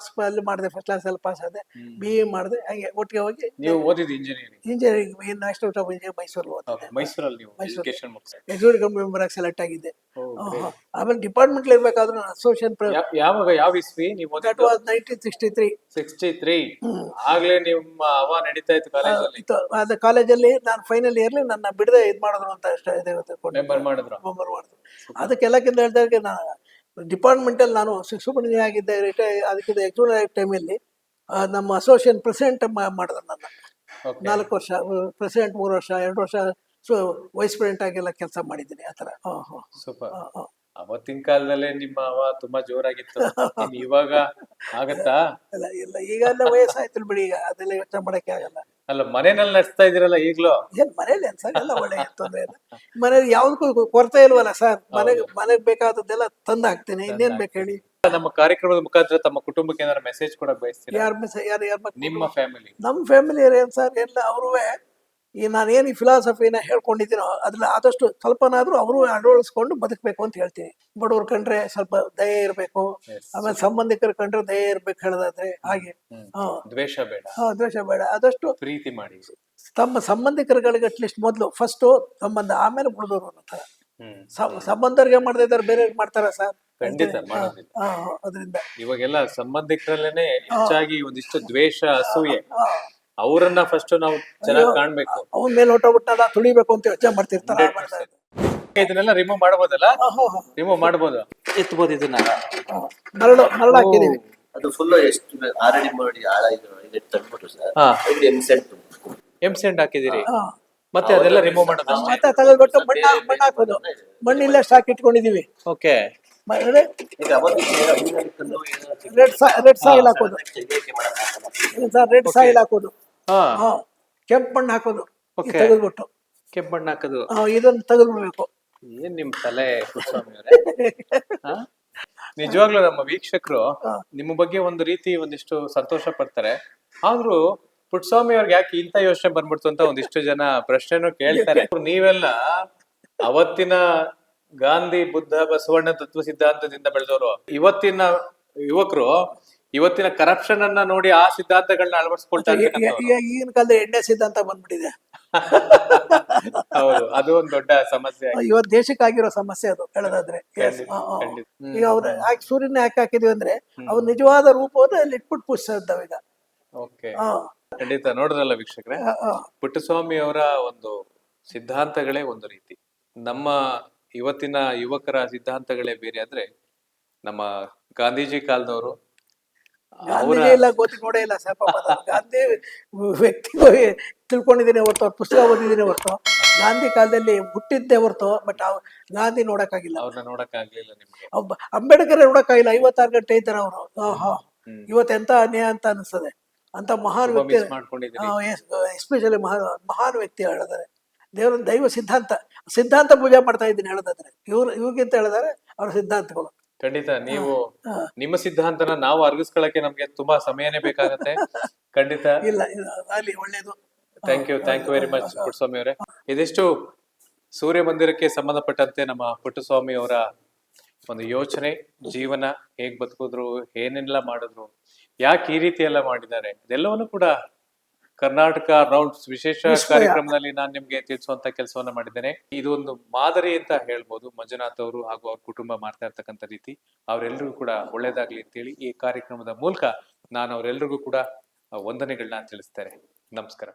ಅಲ್ಲಿ ಮಾಡಿದೆ, ಫಸ್ಟ್ ಕ್ಲಾಸ್ ಅಲ್ಲಿ ಪಾಸ್ ಆದೆ. BE ಮಾಡಿದೆ, ಹಾಗೆ ಒಟ್ಟಿಗೆ ಹೋಗಿ ನೀವು ಓದಿದ್ದು engineering? Engineering national of engineering ಮೈಸೂರಲ್ಲಿ ಓದಿದೆ. ಮೈಸೂರಲ್ಲಿ ನೀವು ಎಜುಕೇಶನ್ ಮುಗಿಸಿದ್ರಿ? ಎಕ್ಸಿಕ್ಯೂಟಿವ್ ಮೆಂಬರ್ ಆಗಿ ಸೆಲೆಕ್ಟ್ ಆಗಿದ್ದೆ. ಆಮೇಲೆ ಡಿಪಾರ್ಟ್ಮೆಂಟ್ ಇರ್ಬೇಕಾದ್ರೂ ನಾನು ಅಸೋಸಿಯೇಷನ್ ಯಾವಾಗ, ಯಾವ ಇಸ್ವಿ ನೀವು ದಟ್ ಓದಿದ್ದು? ವಾಸ್ 1963. 63. ಆಗ್ಲೇ ನಿಮ್ಮ ಹವಾ ನಡೀತಾ ಇತ್ತು ಕಾಲೇಜಲ್ಲಿ? ಅದು ಕಾಲೇಜಲ್ಲಿ ನಾನು ಫೈನಲ್ ಇಯರ್ಲಿ ನನ್ನ ಬಿಡದೆ ಇದು ಮಾಡಿದ್ರು ಅಂತ ಅಷ್ಟೇ ಮೆಂಬರ್ ಮಾಡಿದ್ರು? ಮೆಂಬರ್ ಮಾಡಿದ್ರು. ಅದಕ್ಕೆಲ್ಲಕ್ಕಿಂತ ಹೇಳಿದಾಗ ನಾನು ಡಿಪಾರ್ಟ್ಮೆಂಟಲ್ಲಿ ನಾನು ಸೂಪರಿಂಟೆಂಡೆಂಟ್ ಆಗಿದ್ದೆ, ಅದಕ್ಕಿಂತ ಎಕ್ಸಿಕ್ಯೂಟಿವ್ ಟೈಮಲ್ಲಿ ನಮ್ಮ ಅಸೋಸಿಯೇಷನ್ ಪ್ರೆಸಿಡೆಂಟ್ ಮಾಡಿದ್ರು ನನ್ನ. 4 ವರ್ಷ ಪ್ರೆಸಿಡೆಂಟ್, 3 ವರ್ಷ, 2 ವರ್ಷ ವೈಸ್ ಪ್ರೆಸಿಡೆಂಟ್ ಆಗೆಲ್ಲ ಕೆಲಸ ಮಾಡಿದ್ದೀನಿ ಆ ಥರ. ಸೂಪರ್. ಅವತ್ತಿನ ಕಾಲದಲ್ಲೇ ನಿಮ್ಮ ಹವಾ ತುಂಬಾ ಜೋರಾಗಿತ್ತು. ಇವಾಗ ಆಗತ್ತಾ? ಇಲ್ಲ ಇಲ್ಲ, ಈಗ ಎಲ್ಲ ವಯಸ್ಸಾಯ್ತು ಬಿಡಿ, ಈಗ ಅದೆಲ್ಲ ಯೋಚನೆ ಮಾಡಕ್ಕೆ ಆಗಲ್ಲ. ಅಲ್ಲ, ಮನೆಯಲ್ಲಿ ನಡೆಸ್ತಾ ಇದೀರಲ್ಲ ಈಗ್ಲೂ? ಏನ್ ಮನೇಲಿ ಎಲ್ಲ ಒಳ್ಳೆ ತೊಂದರೆ ಇಲ್ಲ. ಮನೇಲಿ ಯಾವ್ದಕ್ಕೂ ಕೊರತೆ ಇಲ್ವಲ್ಲ ಸರ್. ಮನೆಗ್ ಬೇಕಾದದ್ದೆಲ್ಲ ತಂದು ಹಾಕ್ತೀನಿ, ಇನ್ನೇನ್ ಬೇಕು ಹೇಳಿ. ನಮ್ಮ ಕಾರ್ಯಕ್ರಮದ ಮುಖಾಂತರ ತಮ್ಮ ಕುಟುಂಬಕ್ಕೆ ಏನಾದ್ರು ಮೆಸೇಜ್ ಕೊಡಕ್ ಬಯಸ್ತೀರಾ? ಯಾರು ನಿಮ್ಮ ಫ್ಯಾಮಿಲಿ? ನಮ್ಮ ಫ್ಯಾಮಿಲಿ ಏನ್ ಸರ್, ಎಲ್ಲ ಅವ್ರುವೆ ಈ ನಾನೇನು ಈ ಫಿಲಾಸಫಿನ ಹೇಳ್ಕೊಂಡಿದ್ದೀನೋ ಅದ್ರಲ್ಲಿ ಆದಷ್ಟು ಸ್ವಲ್ಪನಾದ್ರೂ ಅವರು ಅಳವಡಿಸ್ಕೊಂಡು ಬದುಕಬೇಕು ಅಂತ ಹೇಳ್ತೀನಿ. ಬಡವ್ರ ಕಂಡ್ರೆ ಸ್ವಲ್ಪ ದಯೆ ಇರಬೇಕು, ಆಮೇಲೆ ಸಂಬಂಧಿಕರ ಕಂಡ್ರೆ ದಯೆ ಇರ್ಬೇಕು ಹೇಳೋದಾದ್ರೆ. ಹಾಗೆ ದ್ವೇಷ ಬೇಡ. ದ್ವೇಷ ಬೇಡ, ಆದಷ್ಟು ಪ್ರೀತಿ ಮಾಡಿ. ತಮ್ಮ ಸಂಬಂಧಿಕರುಗಳಿಗೆ ಅಟ್ಲೀಸ್ಟ್ ಮೊದಲು ಫಸ್ಟ್ ಸಂಬಂಧ, ಆಮೇಲೆ ಉಳಿದವರು ಅನ್ನೋ ಥರ. ಸಂಬಂಧರಿಗೆ ಮಾಡದೇ ಇದ್ದಾರೆ, ಬೇರೆ ಮಾಡ್ತಾರ ಸರ್? ಖಂಡಿತ ಮಾಡೋದಿಲ್ಲ. ಅದರಿಂದ ಇವಾಗೆಲ್ಲ ಸಂಬಂಧಿಕರಲ್ಲೇನೆ ಹೆಚ್ಚಾಗಿ ಒಂದಿಷ್ಟು ದ್ವೇಷ, ಅಸೂಯೆ. ಅವರನ್ನ ಫಸ್ಟ್ ನಾವು ಚೆನ್ನಾಗಿ ಕಾಣ್ಬೇಕು. ಅವನ ಮೇಲೆ ಹೊಟ್ಟೋಗ್ಬಿಟ್ಟ ತುಳಿಬೇಕು ಅಂತ ಯೋಚನೆ ಮಾಡ್ತಿರ್ತಾರೆ. ಇದನ್ನೆಲ್ಲ ರಿಮೂವ್ ಮಾಡಬಹುದಲ್ಲ? ರಿಮೂವ್ ಮಾಡಬಹುದು, ಎತ್ತಬಹುದು ಇದನ್ನ. ಮರಳು ಹಾಕಿದೀವಿ. ಅದು ಫುಲ್ ಎಷ್ಟು ಆಲ್ರೆಡಿ ಮಾಡಿ ಇದು ತಂದ್ಬಿಟ್ಟು ಸರ್, ಎಂಸೆಂಟ್ ಹಾಕಿದಿರಿ, ಮತ್ತೆ ಅದೆಲ್ಲ ರಿಮೂವ್ ಮಾಡೋದು? ಮತ್ತೆ ತೆಗೆದ್ಬಿಟ್ಟು ಮಣ್ಣು ಹಾಕೋದು. ಮಣ್ಣು ಇಲ್ಲೇ ಸ್ಟಾಕ್ ಇಟ್ಕೊಂಡಿದೀವಿ. ಓಕೆ. ರೆಡ್ ಸಾಯಿಲ್ ಹಾಕೋದು ಸರ್, ರೆಡ್ ಸಾಯಿಲ್ ಹಾಕೋದು, ಕೆಂಪು ಮಣ್ಣು ಹಾಕೋದು, ತೆಗೆದ್ಬಿಟ್ಟು ಕೆಂಪು ಮಣ್ಣು ಹಾಕೋದು. ಇದನ್ನ ತೆಗೆದ್ಬಿಡ್ಬೇಕು. ಏನ್ ನಿಮ್ ತಲೆ ಕುಸ್ವಾಮಿ ಅವರೇ! ನಿಜವಾಗ್ಲೂ ನಮ್ಮ ವೀಕ್ಷಕರು ನಿಮ್ಮ ಬಗ್ಗೆ ಒಂದು ರೀತಿ ಒಂದಿಷ್ಟು ಸಂತೋಷ ಪಡ್ತಾರೆ. ಆದ್ರೂ ಪುಟ್ಟಸ್ವಾಮಿ ಅವ್ರಿಗೆ ಯಾಕೆ ಇಂಥ ಯೋಚನೆ ಬಂದ್ಬಿಡ್ತು ಅಂತ ಒಂದಿಷ್ಟು ಜನ ಪ್ರಶ್ನೆನೂ ಕೇಳ್ತಾರೆ. ನೀವೆಲ್ಲ ಅವತ್ತಿನ ಗಾಂಧಿ, ಬುದ್ಧ, ಬಸವಣ್ಣ ತತ್ವ ಸಿದ್ಧಾಂತದಿಂದ ಬೆಳೆದವರು. ಇವತ್ತಿನ ಯುವಕರು ಇವತ್ತಿನ ಕರಪ್ಷನ್ ಅನ್ನ ನೋಡಿ ಆ ಸಿದ್ಧಾಂತಗಳನ್ನ ಅಳವಡಿಸ್ಕೊಳ್ತಾ ಇದ್ದಾರೆ. ಈಗಿನ ಕಾಲದ ಎಣ್ಣೆ ಸಿದ್ಧಾಂತ ಬಂದ್ಬಿಟ್ಟಿದೆ. ಹೌದು, ಅದು ಒಂದು ದೊಡ್ಡ ಸಮಸ್ಯೆ. ಇವತ್ತು ದೇಶಕ್ಕಾಗಿರೋ ಸಮಸ್ಯೆ ಅದು ಹೇಳೋದಾದ್ರೆ. ಈಗ ಅವ್ರ ಸೂರ್ಯನ ಯಾಕೆ ಹಾಕಿದ್ವಿ ಅಂದ್ರೆ ಅವ್ರ ನಿಜವಾದ ರೂಪವನ್ನು ಅಲ್ಲಿ ಇಟ್ಬಿಟ್ಟು ಪೂಜಿಸ್ತಾ ಇದ್ದಾವೆ ಈಗ. ಓಕೆ, ಖಂಡಿತ. ನೋಡಿದ್ರಲ್ಲ ವೀಕ್ಷಕರೇ, ಪುಟ್ಟಸ್ವಾಮಿ ಅವರ ಒಂದು ಸಿದ್ಧಾಂತಗಳೇ ಒಂದು ರೀತಿ. ನಮ್ಮ ಇವತ್ತಿನ ಯುವಕರ ಸಿದ್ಧಾಂತಗಳೇ ಬೇರೆ. ಆದ್ರೆ ನಮ್ಮ ಗಾಂಧೀಜಿ ಕಾಲದವರು ಇಲ್ಲ ಗೊತ್ತಿಗೆ ಇಲ್ಲ ಸ್ವಲ್ಪ ಗಾಂಧಿ ವ್ಯಕ್ತಿ ತಿಳ್ಕೊಂಡಿದ್ದೀನಿ ಹೊರತು, ಅವ್ರ ಪುಸ್ತಕ ಓದಿದ್ದೀನಿ ಹೊರತು, ಗಾಂಧಿ ಕಾಲದಲ್ಲಿ ಹುಟ್ಟಿದ್ದೆ ಹೊರತು. ಬಟ್ ಗಾಂಧಿ ನೋಡಕ್ಕಾಗಿಲ್ಲ, ಅವ್ರನ್ನ ನೋಡಕ್ಕಾಗ್ಲಿಲ್ಲ ನಿಮ್ಗೆ. ಅಂಬೇಡ್ಕರ್ ನೋಡಕ್ಕಾಗಿಲ್ಲ. 56 ಗಂಟೆ ಇದ್ದಾರೆ ಅವರು. ಇವತ್ತೆಂತ ಅನ್ಯಾಯ ಅಂತ ಅನಿಸ್ತದೆ. ಅಂತ ಮಹಾನ್ ವ್ಯಕ್ತಿ, ಎಸ್ಪೆಷಲಿ ಮಹಾನ್ ವ್ಯಕ್ತಿ ಹೇಳಿದಾರೆ. ದೈವ ಸಿದ್ಧಾಂತ ಪೂಜೆ ಮಾಡ್ತಾ ಇದ್ದೀನಿ ಹೇಳೋದಾದ್ರೆ. ಇವ್ರಿಗಿಂತ ಹೇಳಿದಾರೆ ಅವ್ರ ಸಿದ್ಧಾಂತಗಳು. ಖಂಡಿತ. ನೀವು ನಿಮ್ಮ ಸಿದ್ಧಾಂತನ ನಾವು ಅರ್ಗಿಸ್ಕೊಳಕ್ಕೆ ನಮ್ಗೆ ತುಂಬಾ ಸಮಯನೇ ಬೇಕಾಗತ್ತೆ. ಖಂಡಿತ. ಇಲ್ಲ, ಅಲ್ಲಿ ಒಳ್ಳೇದು. Thank you very much Puttaswamy ಅವರೇ. ಇದಿಷ್ಟು ಸೂರ್ಯ ಮಂದಿರಕ್ಕೆ ಸಂಬಂಧಪಟ್ಟಂತೆ ನಮ್ಮ ಪುಟ್ಟಸ್ವಾಮಿ ಅವರ ಒಂದು ಯೋಚನೆ, ಜೀವನ ಹೇಗ್ ಬದುಕಿದ್ರು, ಏನೆಲ್ಲ ಮಾಡಿದ್ರು, ಯಾಕೆ ಈ ರೀತಿ ಎಲ್ಲ ಮಾಡಿದ್ದಾರೆ, ಇದೆಲ್ಲವನ್ನು ಕೂಡ ಕರ್ನಾಟಕ ರೌಂಡ್ಸ್ ವಿಶೇಷ ಕಾರ್ಯಕ್ರಮದಲ್ಲಿ ನಾನು ನಿಮ್ಗೆ ತಿಳಿಸುವಂತ ಕೆಲಸವನ್ನ ಮಾಡಿದ್ದೇನೆ. ಇದು ಒಂದು ಮಾದರಿ ಅಂತ ಹೇಳ್ಬೋದು. ಮಂಜುನಾಥ್ ಅವರು ಹಾಗೂ ಅವ್ರ ಕುಟುಂಬ ಮಾಡ್ತಾ ಇರ್ತಕ್ಕಂಥ ರೀತಿ, ಅವರೆಲ್ಲರಿಗೂ ಕೂಡ ಒಳ್ಳೇದಾಗ್ಲಿ ಅಂತೇಳಿ ಈ ಕಾರ್ಯಕ್ರಮದ ಮೂಲಕ ನಾನು ಅವರೆಲ್ಲರಿಗೂ ಕೂಡ ವಂದನೆಗಳನ್ನ ತಿಳಿಸ್ತೇನೆ. ನಮಸ್ಕಾರ.